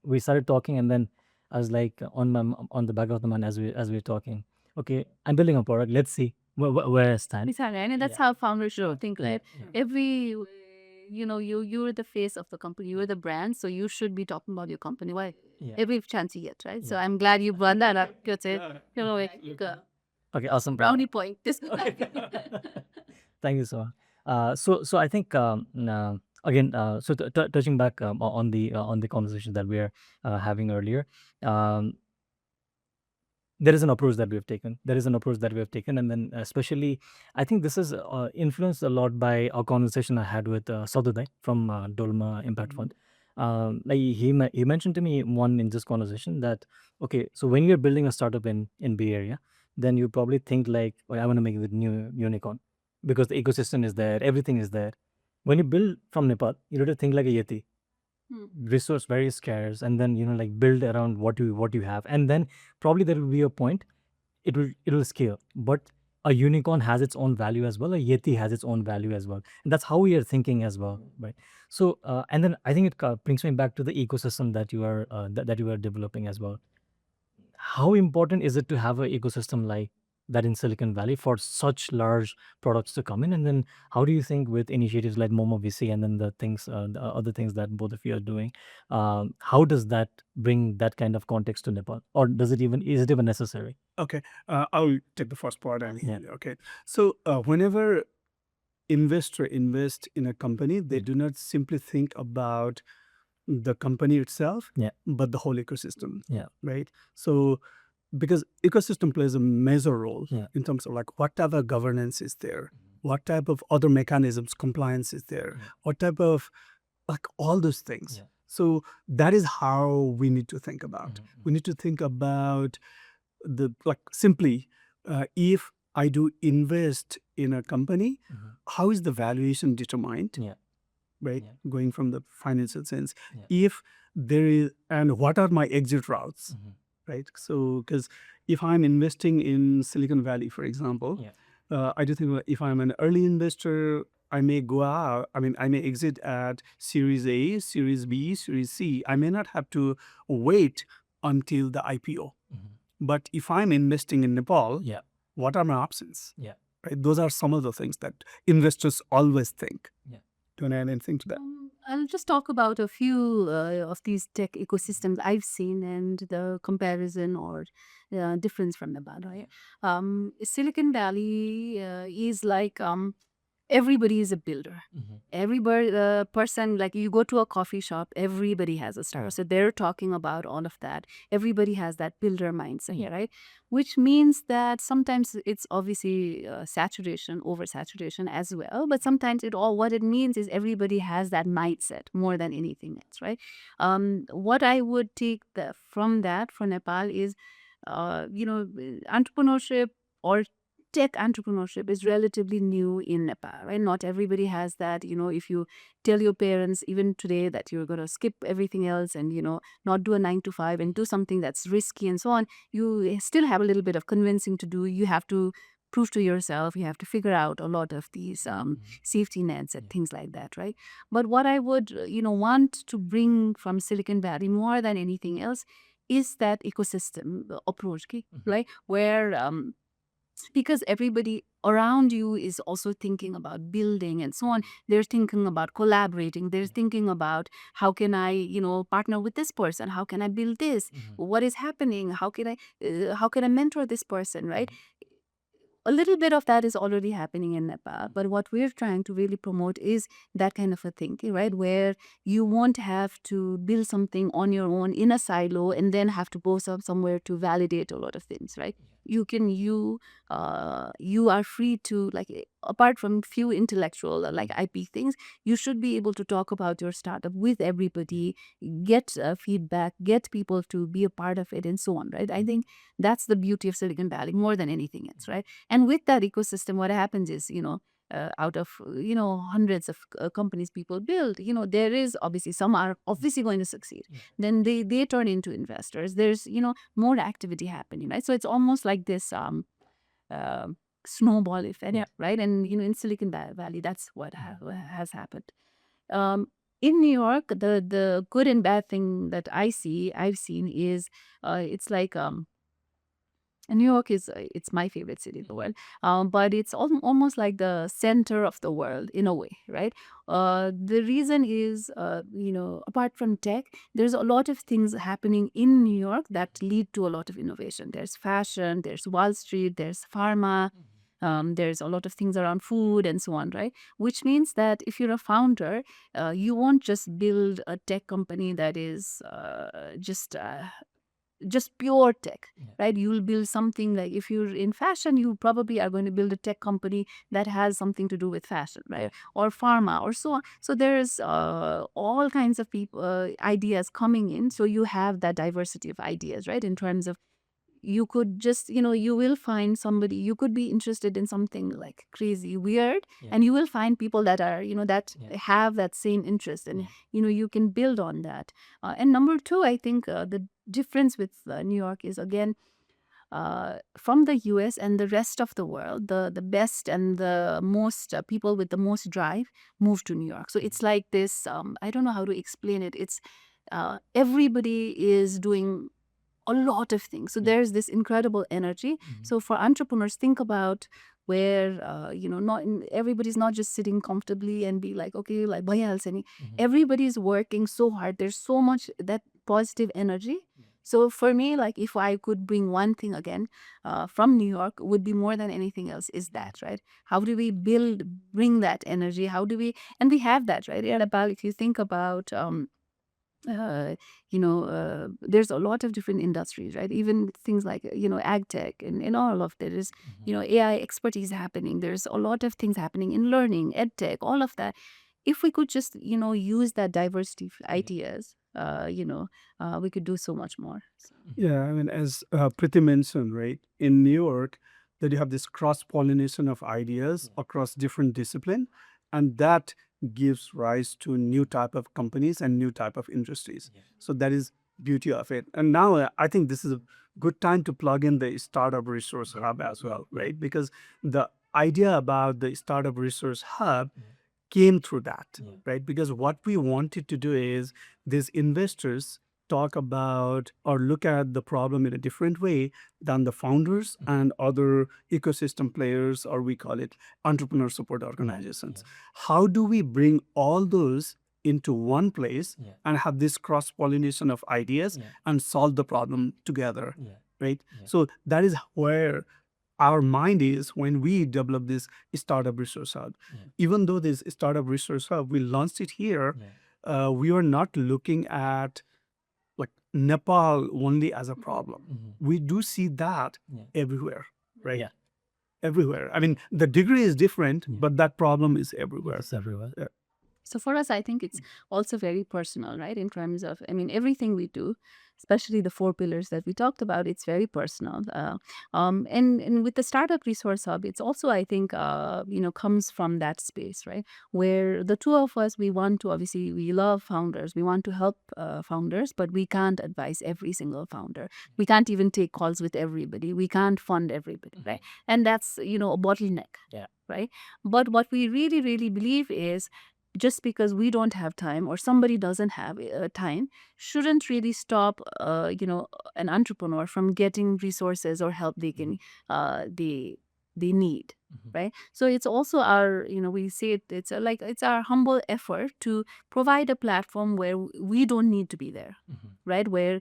we started talking, and then I was like on the back of the mind as we were talking. Okay, I'm building a product. Let's see where I stand. Exactly, and that's Yeah. how founders should think, right? Yeah. Every you're the face of the company, you're the brand, so you should be talking about your company. Why? Yeah. Every chance you get, right? So Yeah. I'm glad you brought that up. That's it. Okay, awesome. Brownie point. This Thank you so much. So I think again, so touching back on the conversation that we are having earlier, there is an approach that we have taken. And then especially, I think this is influenced a lot by a conversation I had with Sadudai from Dolma Impact Fund. Like he mentioned to me one in this conversation that okay, so when you're building a startup in Bay Area, then you probably think like, oh, I want to make it with new unicorn because the ecosystem is there, everything is there. When you build from Nepal, you have to think like a Yeti, resource very scarce, and then like build around what you have, and then probably there will be a point it will scale. But a unicorn has its own value as well, a Yeti has its own value as well, and that's how we are thinking as well, right? So and then I think it brings me back to the ecosystem that you are that you are developing as well. How important is it to have an ecosystem like that in Silicon Valley for such large products to come in? And then how do you think with initiatives like MOMO VC and then the other things that both of you are doing, how does that bring that kind of context to Nepal? Or is it even necessary? Okay, I'll take the first part. Yeah. Okay, so whenever investor invest in a company, they do not simply think about the company itself, Yeah. but the whole ecosystem. Yeah. Right. So because ecosystem plays a major role Yeah. in terms of like what type of governance is there, what type of other mechanisms, compliance is there, what type of like all those things. Yeah. So that is how we need to think about. We need to think about the like simply if I do invest in a company, how is the valuation determined? Yeah. Right, Yeah. going from the financial sense. Yeah. If there is, and what are my exit routes? right? So, because if I'm investing in Silicon Valley, for example, I do think if I'm an early investor, I may go out, I may exit at Series A, Series B, Series C. I may not have to wait until the IPO. But if I'm investing in Nepal, what are my options? Right? Those are some of the things that investors always think. Do you want to add anything to that? I'll just talk about a few of these tech ecosystems I've seen and the comparison or difference from Nepal. Right? Silicon Valley is like everybody is a builder. Everybody, person, like you go to a coffee shop, everybody has a startup. So they're talking about all of that. Everybody has that builder mindset, right? Which means that sometimes it's obviously saturation, oversaturation as well. But sometimes what it means is everybody has that mindset more than anything else, right? What I would take from that for Nepal is, entrepreneurship or tech entrepreneurship is relatively new in Nepal, right? Not everybody has that. If you tell your parents even today that you're going to skip everything else and, not do a 9 to 5 and do something that's risky and so on, you still have a little bit of convincing to do. You have to prove to yourself. You have to figure out a lot of these safety nets and things like that, right? But what I would, want to bring from Silicon Valley more than anything else is that ecosystem approach, right? Where because everybody around you is also thinking about building and so on. They're thinking about collaborating. They're thinking about how can I, partner with this person? How can I build this? What is happening? How can I mentor this person, right? A little bit of that is already happening in Nepal, but what we're trying to really promote is that kind of a thinking, right? Where you won't have to build something on your own in a silo and then have to go somewhere to validate a lot of things, right? You are free to, like, apart from few intellectual like IP things, you should be able to talk about your startup with everybody, get feedback, get people to be a part of it, and so on, right? I think that's the beauty of Silicon Valley more than anything else, right? And with that ecosystem, what happens is, out of, hundreds of companies people build, there is obviously some are obviously going to succeed. Then they turn into investors. There's, more activity happening, right? So it's almost like this uh, snowball effect, right? And, in Silicon Valley, that's what has happened. In New York, the good and bad thing that I've seen is it's like and New York is it's my favorite city in the world, but it's almost like the center of the world in a way, right? The reason is, apart from tech, there's a lot of things happening in New York that lead to a lot of innovation. There's fashion, there's Wall Street, there's pharma. There's a lot of things around food and so on, right? Which means that if you're a founder, you won't just build a tech company that is just pure tech, right? You'll build something like, if you're in fashion, you probably are going to build a tech company that has something to do with fashion, right? Or pharma or so on. So there's all kinds of people ideas coming in. So you have that diversity of ideas, right? In terms of, you could just, you will find somebody, you could be interested in something like crazy weird, and you will find people that are, that have that same interest, and you can build on that. And number two, I think the difference with New York is, again, from the US and the rest of the world, the best and the most people with the most drive move to New York. So it's like this, I don't know how to explain it. It's everybody is doing a lot of things. So there's this incredible energy. So for entrepreneurs, think about where, everybody's not just sitting comfortably and be like, okay, like, everybody's working so hard. There's so much that positive energy. So for me, like, if I could bring one thing again from New York, would be more than anything else is that, right? How do we bring that energy? And we have that, right? Yeah, Nepal, if you think about, there's a lot of different industries, right? Even things like, ag tech and all of that is, AI expertise happening. There's a lot of things happening in learning, ed tech, all of that. If we could just, use that diversity of ideas, we could do so much more. So. Yeah, as Preeti mentioned, right, in New York, that you have this cross-pollination of ideas across different discipline, and that gives rise to new type of companies and new type of industries. So that is beauty of it. And now I think this is a good time to plug in the Startup Resource Hub as well, right? Because the idea about the Startup Resource Hub came through that, right? Because what we wanted to do is these investors talk about or look at the problem in a different way than the founders and other ecosystem players, or we call it entrepreneur support organizations. How do we bring all those into one place and have this cross pollination of ideas and solve the problem together, right? So that is where our mind is when we develop this Startup Resource Hub. Even though this Startup Resource Hub, we launched it here, we are not looking at like Nepal only as a problem. We do see that everywhere, right? Yeah. Everywhere. I mean, the degree is different, but that problem is everywhere. It's everywhere. So for us, I think it's also very personal, right? In terms of, I mean, everything we do, especially the 4 pillars that we talked about, it's very personal. And with the Startup Resource Hub, it's also, I think, comes from that space, right? Where the two of us, we want to, obviously, we love founders. We want to help founders, but we can't advise every single founder. We can't even take calls with everybody. We can't fund everybody, right? And that's, a bottleneck, right? But what we really, really believe is, just because we don't have time or somebody doesn't have time shouldn't really stop an entrepreneur from getting resources or help they can they need, right? So it's also our, we say it's our humble effort to provide a platform where we don't need to be there, right? Where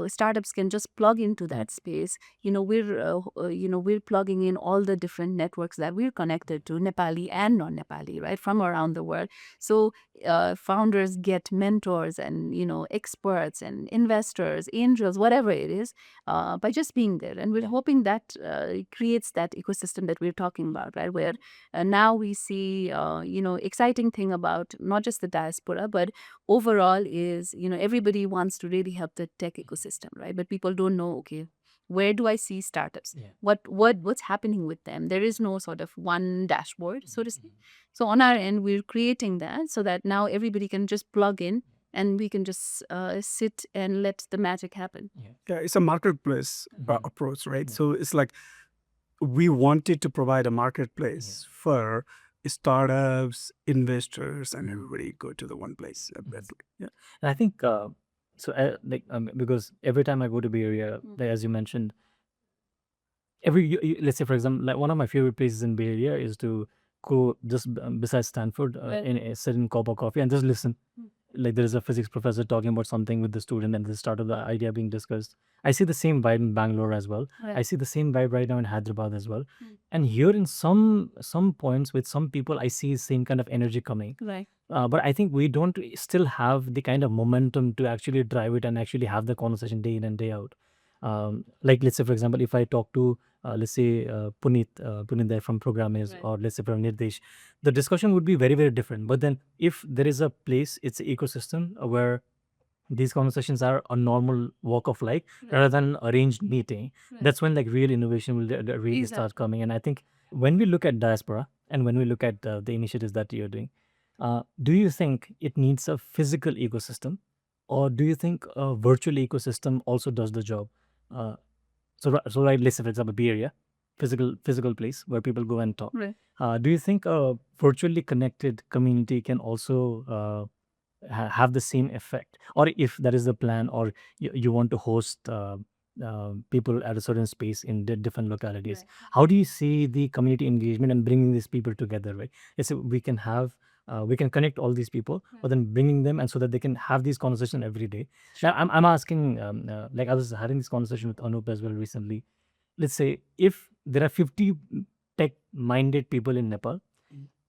startups can just plug into that space. We're plugging in all the different networks that we're connected to, Nepali and non-Nepali, right, from around the world. So founders get mentors and experts and investors, angels, whatever it is, by just being there. And we're hoping that creates that ecosystem that we're talking about, right? Where now we see, exciting thing about not just the diaspora, but overall is, everybody wants to really help the tech ecosystem, right? But people don't know, okay, where do I see startups? What's happening with them? There is no sort of one dashboard, so to speak. So on our end, we're creating that so that now everybody can just plug in and we can just sit and let the magic happen. Yeah, it's a marketplace approach, right? So it's like we wanted to provide a marketplace for startups, investors, and everybody go to the one place. Yeah. And I think because every time I go to Bay Area, as you mentioned, let's say for example, like one of my favorite places in Bay Area is to go just beside Stanford sit in Copa Coffee and just listen. Like there is a physics professor talking about something with the student and the start of the idea being discussed. I see the same vibe in Bangalore as well. I see the same vibe right now in Hyderabad as well. And here in some points with some people, I see same kind of energy coming. Right. But I think we don't still have the kind of momentum to actually drive it and actually have the conversation day in and day out. Like let's say for example, if I talk to let's say Puneet there from Programmers, or let's say from Nirdesh, the discussion would be very, very different. But then if there is a place, it's an ecosystem where these conversations are a normal walk of life rather than arranged meeting, that's when like real innovation will really start coming. And I think when we look at diaspora and when we look at the initiatives that you're doing, do you think it needs a physical ecosystem, or do you think a virtual ecosystem also does the job? So right, let's say for example, Bay Area, physical place where people go and talk. Right. Do you think a virtually connected community can also have the same effect, or if that is the plan, or you want to host people at a certain space in different localities, how do you see the community engagement and bringing these people together, right? Yes, we can have we can connect all these people, but then bringing them and so that they can have these conversations every day. Now I'm asking, like I was having this conversation with Anup as well recently. Let's say if there are 50 tech minded people in Nepal,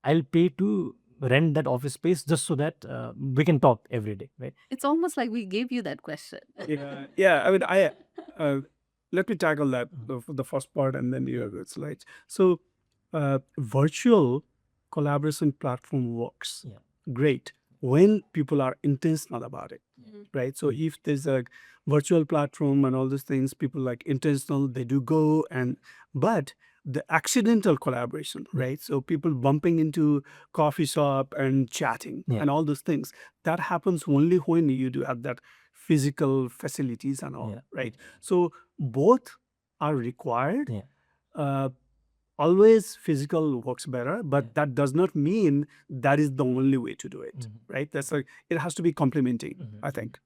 I'll pay to rent that office space just so that we can talk every day, right? It's almost like we gave you that question. Yeah. I mean, let me tackle that the first part, and then you have the slides. So, virtual collaboration platform works great when people are intentional about it, right? So if there's a virtual platform and all these things, people like intentional, they do go but the accidental collaboration, right? So people bumping into coffee shop and chatting and all those things, that happens only when you do have that physical facilities and all, Yeah. right? So both are required. Yeah. Always physical works better, but that does not mean that is the only way to do it, right? That's like, it has to be complementing, I think.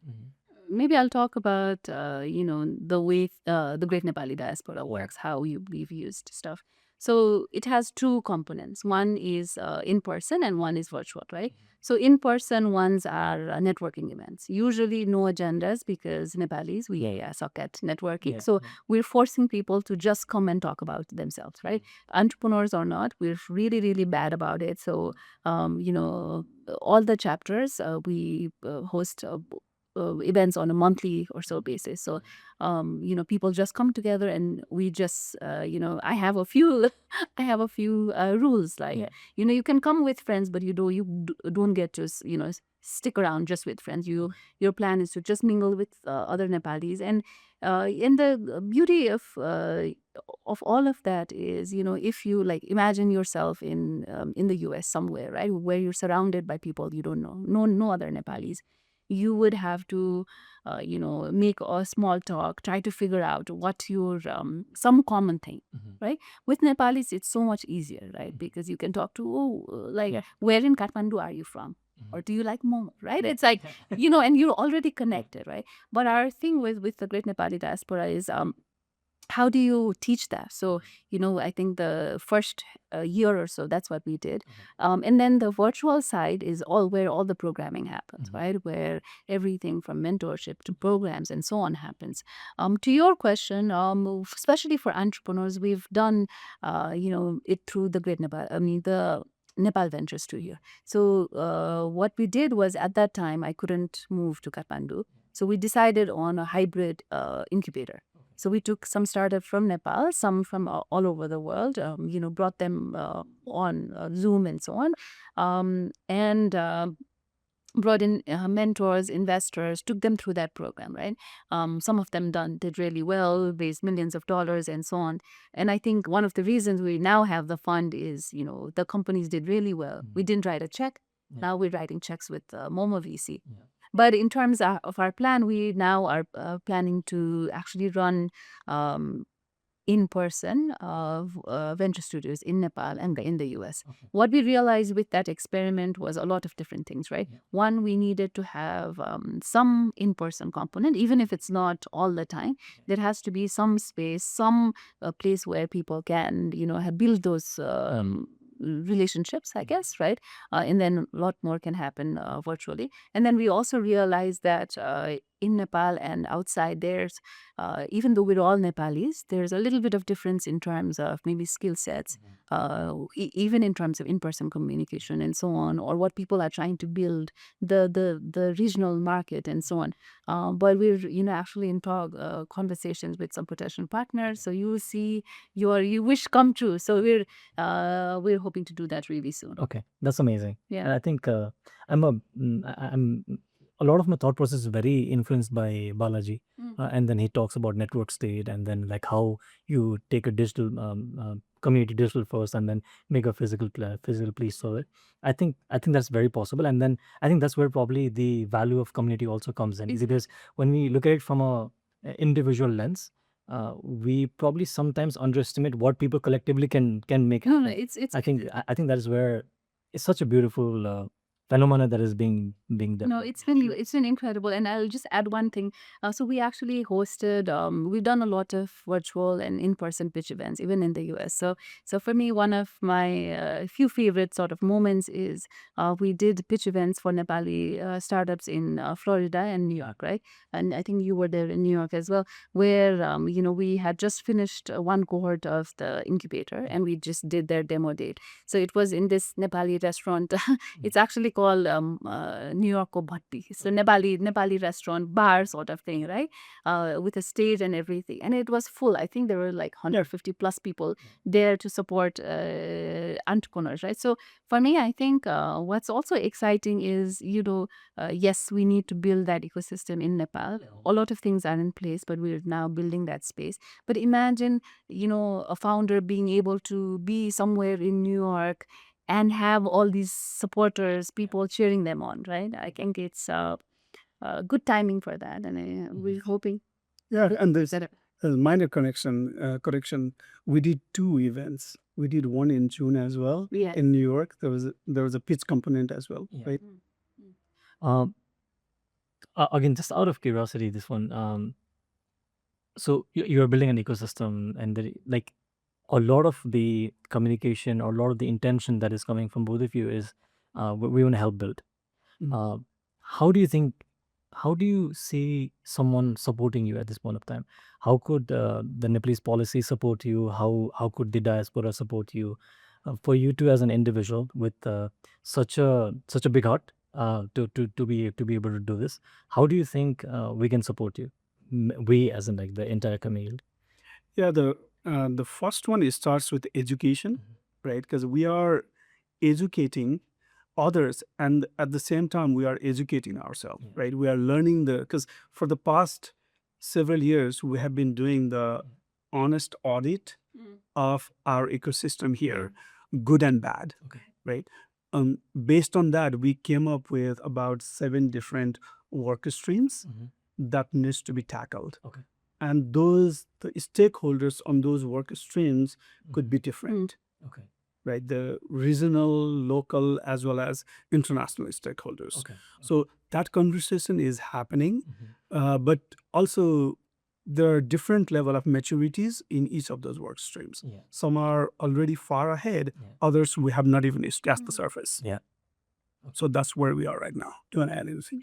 Maybe I'll talk about, the way the Great Nepali Diaspora works, how we've used stuff. So it has two components. One is in person and one is virtual, right? So in person ones are networking events. Usually no agendas because Nepalis, we suck at networking. So we're forcing people to just come and talk about themselves, right? Entrepreneurs or not, we're really, really bad about it. So, all the chapters, we host events on a monthly or so basis. So, people just come together and we just, I have a few, I have a few rules like, you can come with friends, but you don't get to, stick around just with friends. Your plan is to just mingle with other Nepalis, and the beauty of all of that is, if you like imagine yourself in the US somewhere, right, where you're surrounded by people you don't know, no other Nepalis, you would have to, make a small talk, try to figure out what your some common thing, right? With Nepalis, it's so much easier, right? Because you can talk to, where in Kathmandu are you from? Or do you like momo, right? It's like, and you're already connected, right? But our thing with the Great Nepali Diaspora is, how do you teach that? So, I think the first year or so, that's what we did. And then the virtual side is all where all the programming happens, right? Where everything from mentorship to programs and so on happens. To your question, especially for entrepreneurs, we've done, it through the the Nepal Venture Studio. So what we did was, at that time, I couldn't move to Kathmandu. So we decided on a hybrid incubator. So we took some startups from Nepal, some from all over the world, brought them on Zoom and so on, and brought in mentors, investors, took them through that program, right? Some of them did really well, raised millions of dollars and so on. And I think one of the reasons we now have the fund is, the companies did really well. We didn't write a check. Now we're writing checks with MOMO VC. But in terms of our plan, we now are planning to actually run in-person venture studios in Nepal and in the US. What we realized with that experiment was a lot of different things, right? One, we needed to have some in-person component, even if it's not all the time. There has to be some space, some place where people can, build those relationships, I guess, right? And then a lot more can happen virtually. And then we also realized that in Nepal and outside, there's, even though we're all Nepalis, there's a little bit of difference in terms of maybe skill sets, even in terms of in-person communication and so on, or what people are trying to build, the regional market and so on. But we're, actually in conversations with some potential partners. So you will see your wish come true. So we're hoping to do that really soon. Okay, that's amazing. Yeah. And I think I'm a lot of my thought process is very influenced by Balaji. And then he talks about network state, and then like how you take a digital community digital first, and then make a physical piece of it. I think that's very possible, and then I think that's where probably the value of community also comes in, because when we look at it from a individual lens, we probably sometimes underestimate what people collectively can make No, happen. it's I think that is where it's such a beautiful phenomena that is being done. No, it's been incredible, and I'll just add one thing. So we actually hosted. We've done a lot of virtual and in-person pitch events, even in the US. So for me, one of my few favorite sort of moments is we did pitch events for Nepali startups in Florida and New York, right? And I think you were there in New York as well, where we had just finished one cohort of the incubator, and we just did their demo date. So it was in this Nepali restaurant. It's actually called New York ko Bhatti. So Nepali restaurant bar sort of thing, right? With a stage and everything, and it was full. I think there were like 150 plus people there to support entrepreneurs, right? So for me, I think what's also exciting is, yes, we need to build that ecosystem in Nepal. A lot of things are in place, but we're now building that space. But imagine, a founder being able to be somewhere in New York and have all these supporters, people cheering them on, right? I think it's good timing for that, and we're hoping Yeah, and there's that. a minor correction. We did 2 events. We did one in June as well Yeah. in New York. There was a pitch component as well, right? Um, again, just out of curiosity, this one. So you're building an ecosystem, and like a lot of the communication or a lot of the intention that is coming from both of you is we want to help build. Mhm. Uh, how do you think? How do you see someone supporting you at this point of time? How could the Nepalese policy support you? How could the diaspora support you? For you to as an individual with such a big heart to be able to do this, how do you think we can support you? We as in like the entire community. Yeah, the first one, it starts with education, right? Because we are educating others, and at the same time we are educating ourselves, right? We are learning because for the past several years we have been doing the honest audit of our ecosystem here, good and bad, right? Based on that, we came up with about 7 different work streams that needs to be tackled. And the stakeholders on those work streams could be different, right? The regional, local, as well as international stakeholders. So that conversation is happening, but also there are different level of maturities in each of those work streams. Some are already far ahead, others we have not even scratched the surface. Yeah. So that's where we are right now. Do you want to add anything?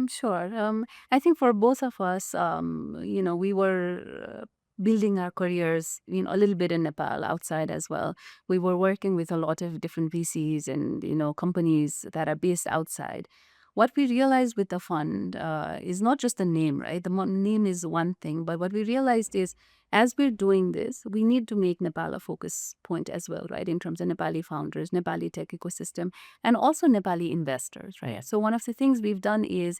Sure. I think for both of us, we were building our careers, a little bit in Nepal, outside as well. We were working with a lot of different VCs and, companies that are based outside. What we realized with the fund is not just the name, right? The name is one thing, but what we realized is as we're doing this, we need to make Nepal a focus point as well, right? In terms of Nepali founders, Nepali tech ecosystem, and also Nepali investors, right? So one of the things we've done is,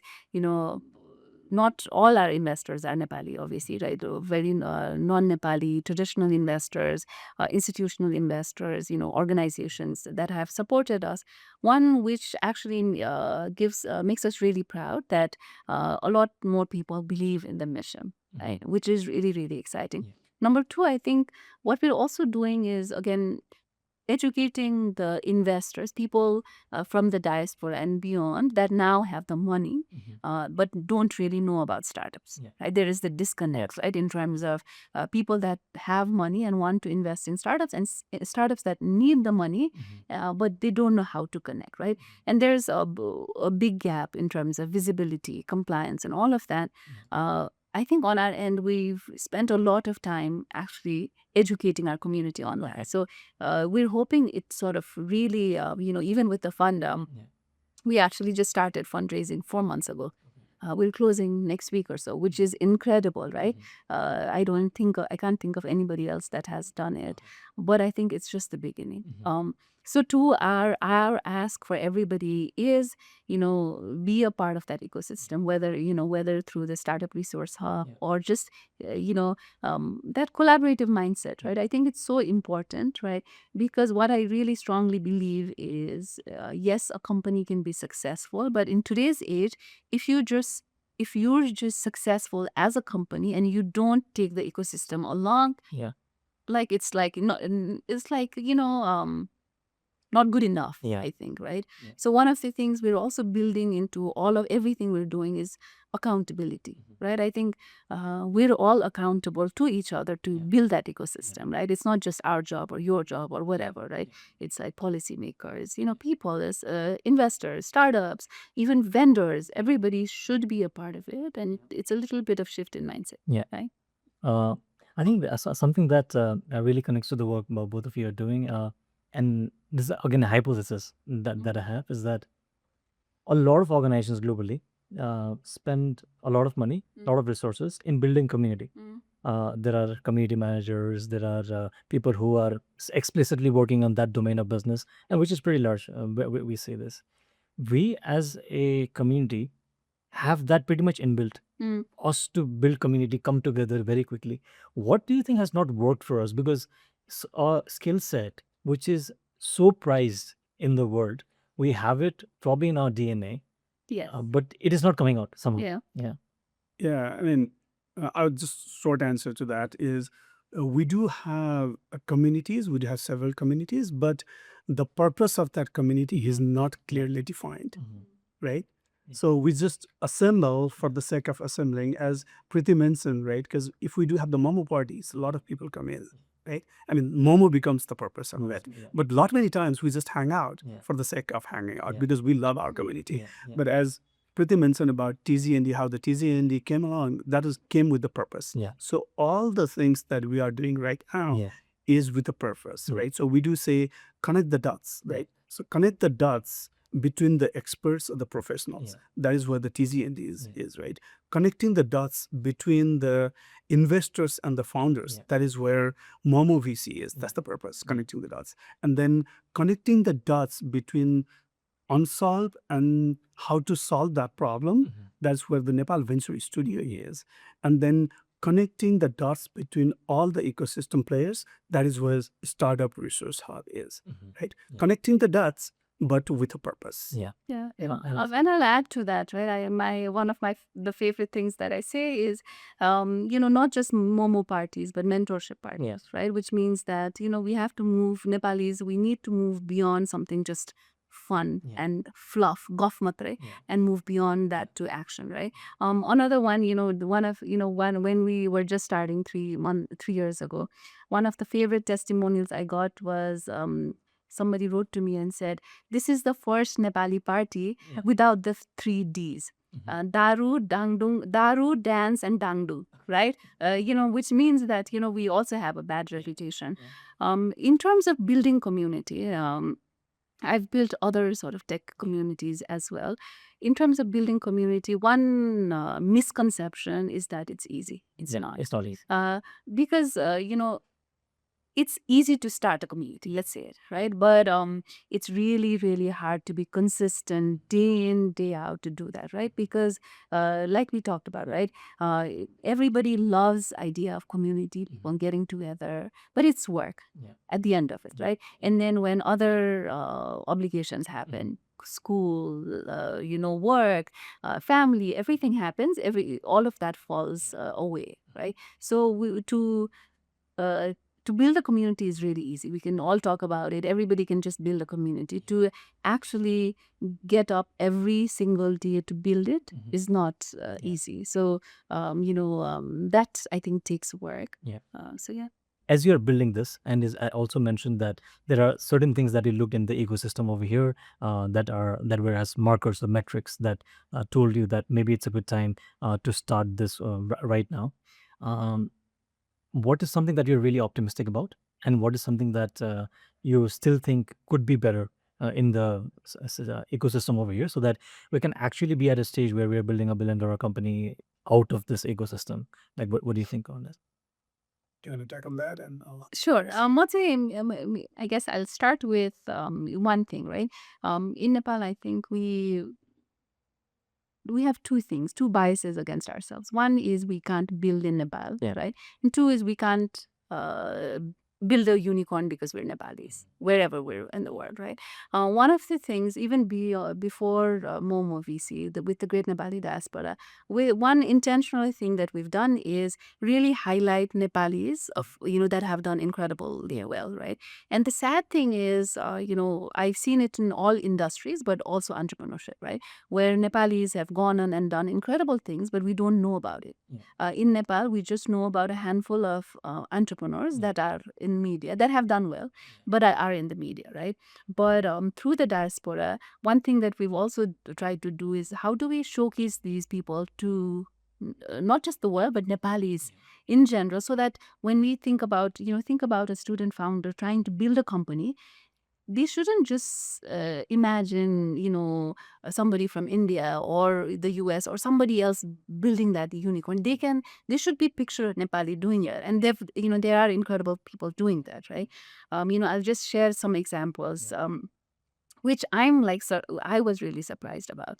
not all our investors are Nepali, obviously, right? Very non-Nepali, traditional investors, institutional investors, organizations that have supported us. One which actually makes us really proud that a lot more people believe in the mission, right? Which is really, really exciting. Number 2, I think what we're also doing is, again, educating the investors, people from the diaspora and beyond that now have the money, but don't really know about startups. Right? There is the disconnect, right, in terms of people that have money and want to invest in startups, and startups that need the money, but they don't know how to connect, right? And there's a big gap in terms of visibility, compliance, and all of that. I think on our end, we've spent a lot of time actually educating our community on that. So we're hoping it sort of really, even with the fund, we actually just started fundraising 4 months ago. We're closing next week or so, which is incredible, right? I can't think of anybody else that has done it, but I think it's just the beginning. So too, our ask for everybody is, be a part of that ecosystem, whether through the Startup Resource Hub or just, that collaborative mindset, right? I think it's so important, right? Because what I really strongly believe is, yes, a company can be successful, but in today's age, if you're just successful as a company and you don't take the ecosystem along, like it's like not, it's like not good enough, I think, right? So one of the things we're also building into everything we're doing is accountability, right? I think we're all accountable to each other to build that ecosystem, right? It's not just our job or your job or whatever, right? It's like policymakers, people, as investors, startups, even vendors. Everybody should be a part of it, and it's a little bit of shift in mindset. Yeah. Right? I think something that really connects to the work both of you are doing, and this is again a hypothesis that I have, is that a lot of organizations globally spend a lot of money, a lot of resources in building community. There are community managers, there are people who are explicitly working on that domain of business, and which is pretty large. We say this. We as a community have that pretty much inbuilt. Us to build community, come together very quickly. What do you think has not worked for us? Because a skill set which is so prized in the world, we have it probably in our DNA, Yes. but it is not coming out somehow. Yeah. Yeah, I mean, I'll just short answer to that is we do have communities, we do have several communities, but the purpose of that community is not clearly defined, right? So we just assemble for the sake of assembling, as Preeti mentioned, right? Because if we do have the Momo parties, a lot of people come in, right? I mean, Momo becomes the purpose of it. But lot many times we just hang out for the sake of hanging out because we love our community. But as Preeti mentioned about TZND, how the TZND came along, came with the purpose. Yeah. So all the things that we are doing right now Yeah. is with a purpose, right? So we do say connect the dots, right? So connect the dots between the experts or the professionals. That is where the TZND is, right? Connecting the dots between the investors and the founders. That is where MOMO VC is. That's the purpose, connecting the dots. And then connecting the dots between unsolved and how to solve that problem. That's where the Nepal Venture Studio is. And then connecting the dots between all the ecosystem players, that is where Startup Resource Hub is, right? Connecting the dots, but with a purpose. Yeah. Yeah, Yeah, and I'll add to that, right? One of the favorite things that I say is, not just Momo parties, but mentorship parties, right? Which means that we have to move Nepalese. We need to move beyond something just fun and fluff, gof matre, and move beyond that to action, right? Another one, when we were just starting 3 years ago, one of the favorite testimonials I got was somebody wrote to me and said, this is the first Nepali party without the 3 Ds. Daru, dance, and dangdu, right? Which means that, we also have a bad reputation. In terms of building community, I've built other sort of tech communities as well. In terms of building community, one misconception is that it's easy. It's not. It's not easy. Because, it's easy to start a community, let's say it, right? But it's really, really hard to be consistent day in, day out to do that, right? Because like we talked about, right? Everybody loves idea of community, people getting together, but it's work at the end of it, right? And then when other obligations happen, school, work, family, everything happens, all of that falls away, right? So uh, to build a community is really easy. We can all talk about it. Everybody can just build a community. To actually get up every single day to build it is not easy. So, that I think takes work. So, yeah. As you're building this, and I also mentioned that there are certain things that you looked in the ecosystem over here that were as markers or metrics that told you that maybe it's a good time to start this right now. What is something that you're really optimistic about, and what is something that you still think could be better in the ecosystem over here, so that we can actually be at a stage where we're building a $1 billion company out of this ecosystem? Like, what do you think on this? Do you want to tackle that? And Sure. I guess I'll start with one thing, right? In Nepal, I think we have two biases against ourselves. One is we can't build in Nepal, right? And two is we can't build a unicorn because we're Nepalis, wherever we're in the world, right? One of the things, even before MOMO VC, with the Great Nepali Diaspora, one intentional thing that we've done is really highlight Nepalis that have done incredibly well, right? And the sad thing is, I've seen it in all industries, but also entrepreneurship, right? Where Nepalis have gone on and done incredible things, but we don't know about it. In Nepal, we just know about a handful of entrepreneurs that are in media, that have done well, but are in the media, right? But through the diaspora, one thing that we've also tried to do is how do we showcase these people to not just the world, but Nepalis in general, so that when we think about a student founder trying to build a company, they shouldn't just imagine, somebody from India or the US or somebody else building that unicorn. They should be picture Nepali doing it. And there are incredible people doing that, right? I'll just share some examples. Which I was really surprised about.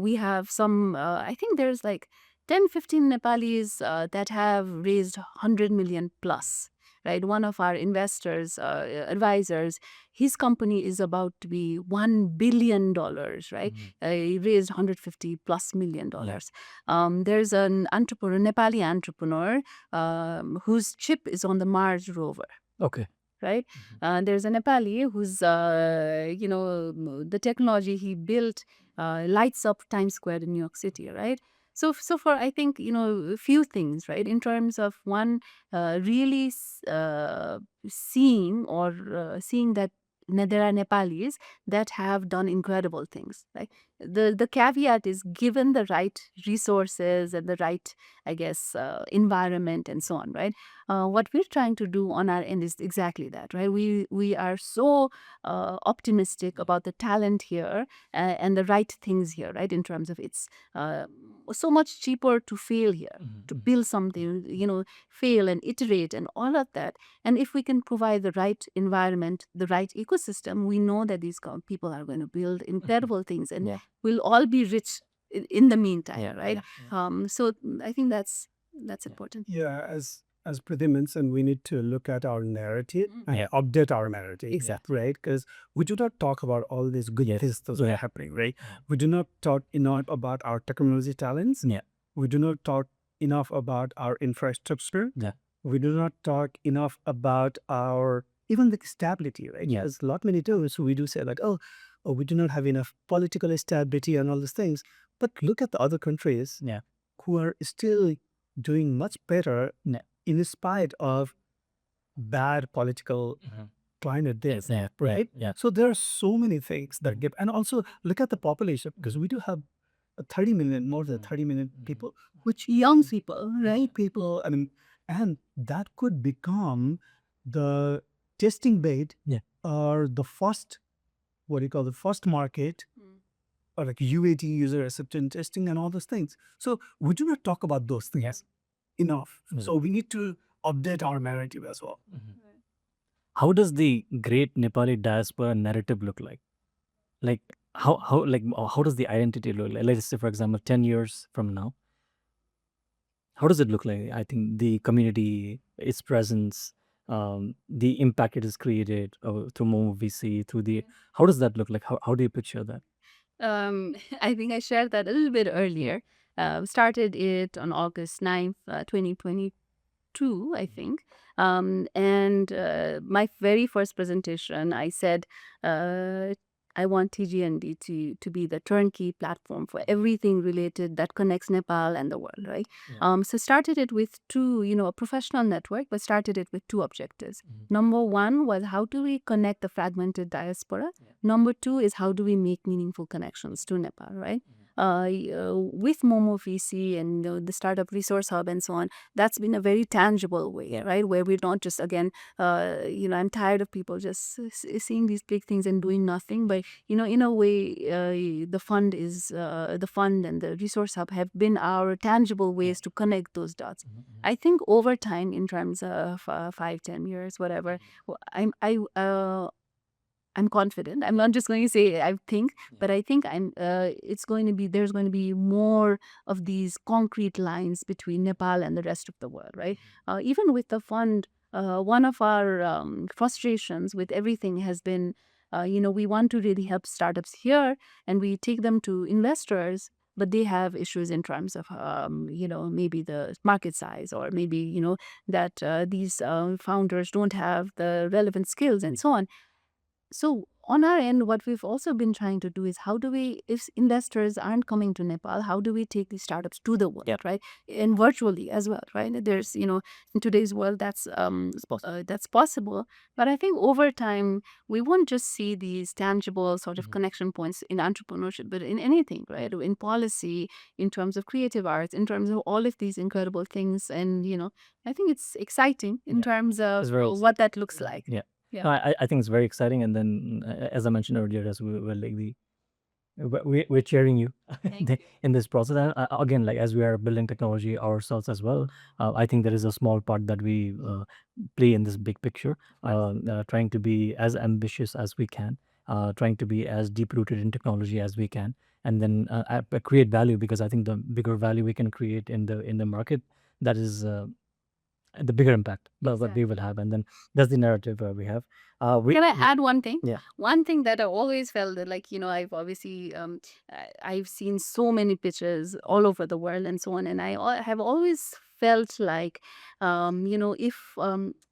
We have some, I think there's like 10, 15 Nepalis that have raised 100 million plus, right? One of our investors, advisors, his company is about to be $1 billion, right? He raised $150+ million. There's an entrepreneur, Nepali entrepreneur, whose chip is on the Mars rover. Okay. Right? There's a Nepali who's, the technology he built lights up Times Square in New York City, right? So for, I think, a few things, right? In terms of one, really seeing that there are Nepalis that have done incredible things, right? The caveat is, given the right resources and the right, I guess, environment and so on, right? What we're trying to do on our end is exactly that, right? We are so optimistic about the talent here and the right things here, right? In terms of it's so much cheaper to fail here, to build something, fail and iterate and all of that. And if we can provide the right environment, the right ecosystem, we know that these people are going to build incredible things, and we'll all be rich in the meantime, right? So I think that's important. Yeah, as Preeti mentioned, we need to look at our narrative and update our narrative. Exactly. Right? Because we do not talk about all these good things that are happening, right? We do not talk enough about our technology talents. We do not talk enough about our infrastructure. We do not talk enough about our even the stability, right? There's a lot many times we do say like, oh, we do not have enough political stability and all these things. But look at the other countries who are still doing much better in spite of bad political climate there, right? So there are so many things that give, and also look at the population, because we do have 30 million, more than 30 million people, which young people, right? People, I mean, and that could become the testing bed or the first, what do you call the first market, or like UAT, user acceptance testing, and all those things. So we do not talk about those things enough. So we need to update our narrative as well. How does the Great Nepali Diaspora narrative look like? Like how does the identity look like? Let's say, for example, 10 years from now, how does it look like? I think the community, its presence, the impact it has created through MOMO VC, through the, how does that look like? How do you picture that? I think I shared that a little bit earlier. Started it on August 9th, 2022, I think. And my very first presentation, I said, I want TGND to be the turnkey platform for everything related that connects Nepal and the world, right? So started it with two, a professional network, but started it with two objectives. Number one was, how do we connect the fragmented diaspora? Number two is, how do we make meaningful connections to Nepal, right? With MOMO VC and the Startup Resource Hub and so on, that's been a very tangible way, right? Where we're not just, again, I'm tired of people just seeing these big things and doing nothing. But, in a way, the fund and the Resource Hub have been our tangible ways to connect those dots. I think over time, in terms of 5-10 years, whatever, I'm confident. I'm not just going to say I think, but I think there's going to be more of these concrete lines between Nepal and the rest of the world, right? Even with the fund, one of our frustrations with everything has been, we want to really help startups here, and we take them to investors, but they have issues in terms of, maybe the market size, or maybe, that these founders don't have the relevant skills and so on. So on our end, what we've also been trying to do is, how do we, if investors aren't coming to Nepal, how do we take these startups to the world, right? And virtually as well, right? There's, in today's world, that's possible. But I think over time, we won't just see these tangible sort of connection points in entrepreneurship, but in anything, right? In policy, in terms of creative arts, in terms of all of these incredible things. And, I think it's exciting in terms of what that looks like. Yeah. No, I think it's very exciting. And then, as I mentioned earlier, as we were like we're cheering you in this process. And again, like as we are building technology ourselves as well, I think there is a small part that we play in this big picture, trying to be as ambitious as we can, trying to be as deep rooted in technology as we can, and then create value, because I think the bigger value we can create in the market, that is the bigger impact that we will have, and then that's the narrative we have. Can I add one thing? Yeah. One thing that I always felt that, like, I've obviously I've seen so many pitches all over the world and so on, and I have always felt like,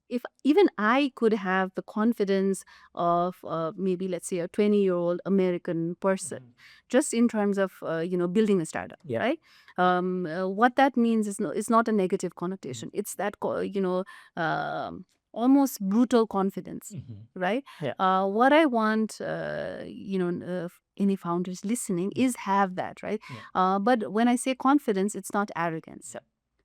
if even I could have the confidence of maybe, let's say, a 20-year-old American person, just in terms of building a startup, Yeah. right? What that means is it's not a negative connotation. It's that almost brutal confidence, right? Yeah. What I want, any founders listening is have that, right? Yeah. But when I say confidence, it's not arrogance.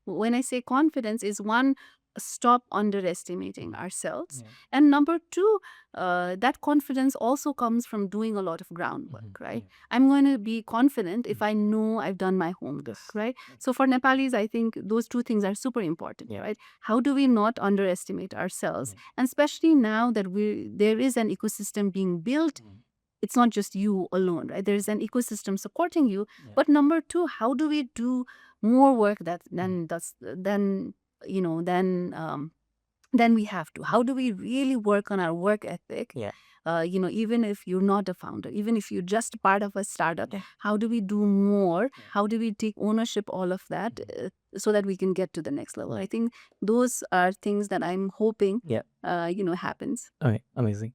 When I say confidence, is one, stop underestimating ourselves, Yeah. and number two, that confidence also comes from doing a lot of groundwork, right? I'm going to be confident if I know I've done my homework, right? So for Nepalis, I think those two things are super important, Yeah. right? How do we not underestimate ourselves? And especially now that there is an ecosystem being built, it's not just you alone, right? There's an ecosystem supporting you. Yeah. But number two, how do we do more work than we have to? How do we really work on our work ethic? Yeah. Even if you're not a founder, even if you're just part of a startup, Yeah. how do we do more? How do we take ownership all of that, so that we can get to the next level? I think those are things that I'm hoping Yeah. happens. Okay, amazing.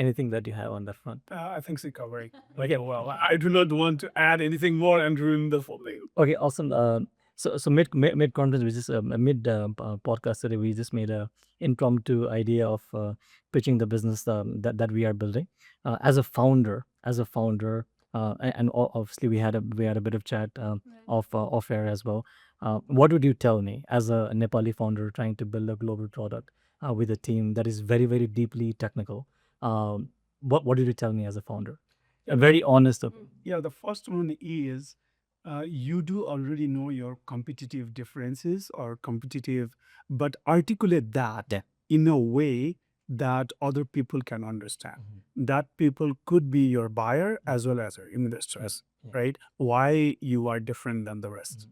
Anything that you have on that front? I think so covering. Like, well, I do not want to add anything more and ruin the full thing. Okay, awesome. So mid conference, we just mid podcast today, we just made a impromptu idea of pitching the business that we are building. As a founder, and obviously we had a bit of chat off air as well. What would you tell me as a Nepali founder trying to build a global product with a team that is very, very deeply technical? What did you tell me as a founder? A very honest opinion. Yeah, the first one is you do already know your competitive differences or competitive, but articulate that Yeah. in a way that other people can understand. That people could be your buyer as well as your investors, right? Why you are different than the rest.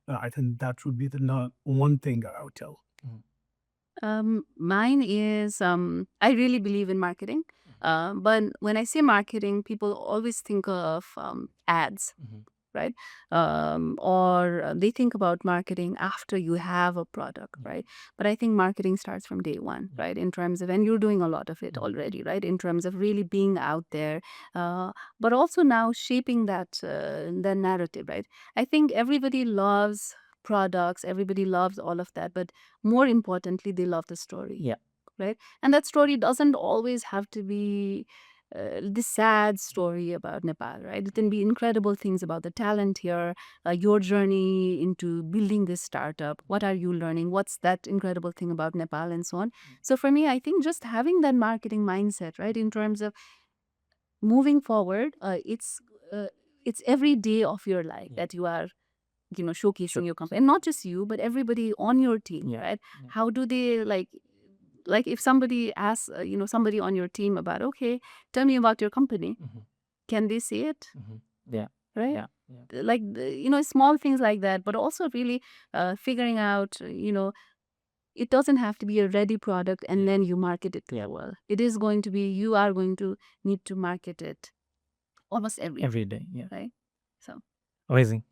I think that would be the one thing I would tell. Mine is, I really believe in marketing. But when I say marketing, people always think of ads, right? Or they think about marketing after you have a product, right? But I think marketing starts from day one, right? In terms of, and you're doing a lot of it already, right? In terms of really being out there, but also now shaping the narrative, right? I think everybody loves products, everybody loves all of that, but more importantly, they love the story. Yeah. Right? And that story doesn't always have to be this sad story about Nepal, right? It can be incredible things about the talent here, your journey into building this startup. What are you learning? What's that incredible thing about Nepal, and so on? So for me, I think just having that marketing mindset, right, in terms of moving forward, it's every day of your life that you are showcasing your company, and not just you, but everybody on your team, right? How do they like if somebody asks somebody on your team about, okay, tell me about your company, can they say it? Yeah. Right? Yeah. Like small things like that, but also really figuring out it doesn't have to be a ready product and then you market it to the world. It is going to be, you are going to need to market it almost every day. Yeah. right? So Amazing.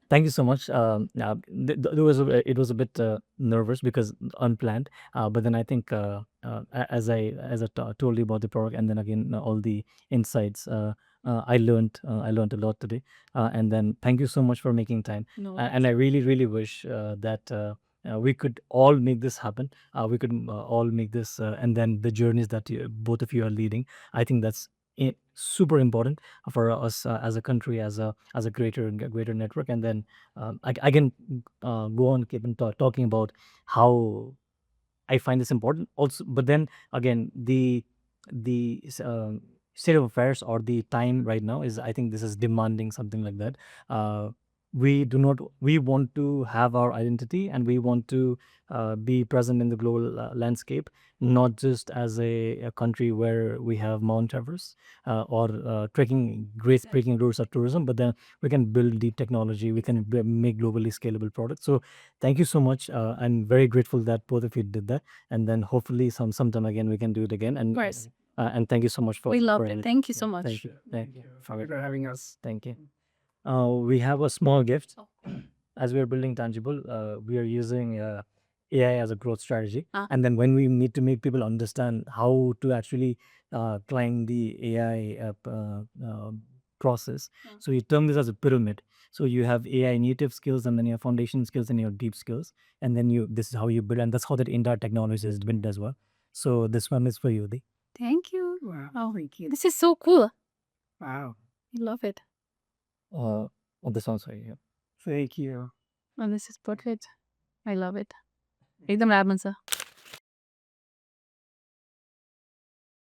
Thank you so much. It was a bit nervous because unplanned. But then I think as I told you about the product, and then again all the insights, I learned a lot today. And then thank you so much for making time. no, And I really really wish that we could all make this happen. We could all make this, and then the journeys that both of you are leading. I think that's super important for us as a country, as a greater network. And then I can go on keep on talking about how I find this important also. But then again, the state of affairs or the time right now is, I think this is demanding something like that. we want to have our identity, and we want to be present in the global landscape, not just as a country where we have Mount Everest or trekking great breaking routes of tourism, but then we can build deep technology, we can make globally scalable products. So thank you so much. I'm very grateful that both of you did that, and then hopefully sometime again we can do it again. Of course. And thank you so much for We loved it. everything. Thank you so Yeah, much. Thank you. Thank you Thank you for having us. Thank you. We have a small gift. Oh. As we are building Tangible, we are using AI as a growth strategy. Ah. And then when we need to make people understand how to actually climb the AI process, Ah. so you term this as a pyramid. So you have AI native skills, and then your foundation skills, and your deep skills, and then this is how you build, and that's how that entire technology is built as well. So this one is for you, Di. Thank you. Wow. Oh, Thank you. this is so cool. Wow. I love it. Oh, this one's for you. Thank you. And this is perfect. I love it. एकदम राम्रो छ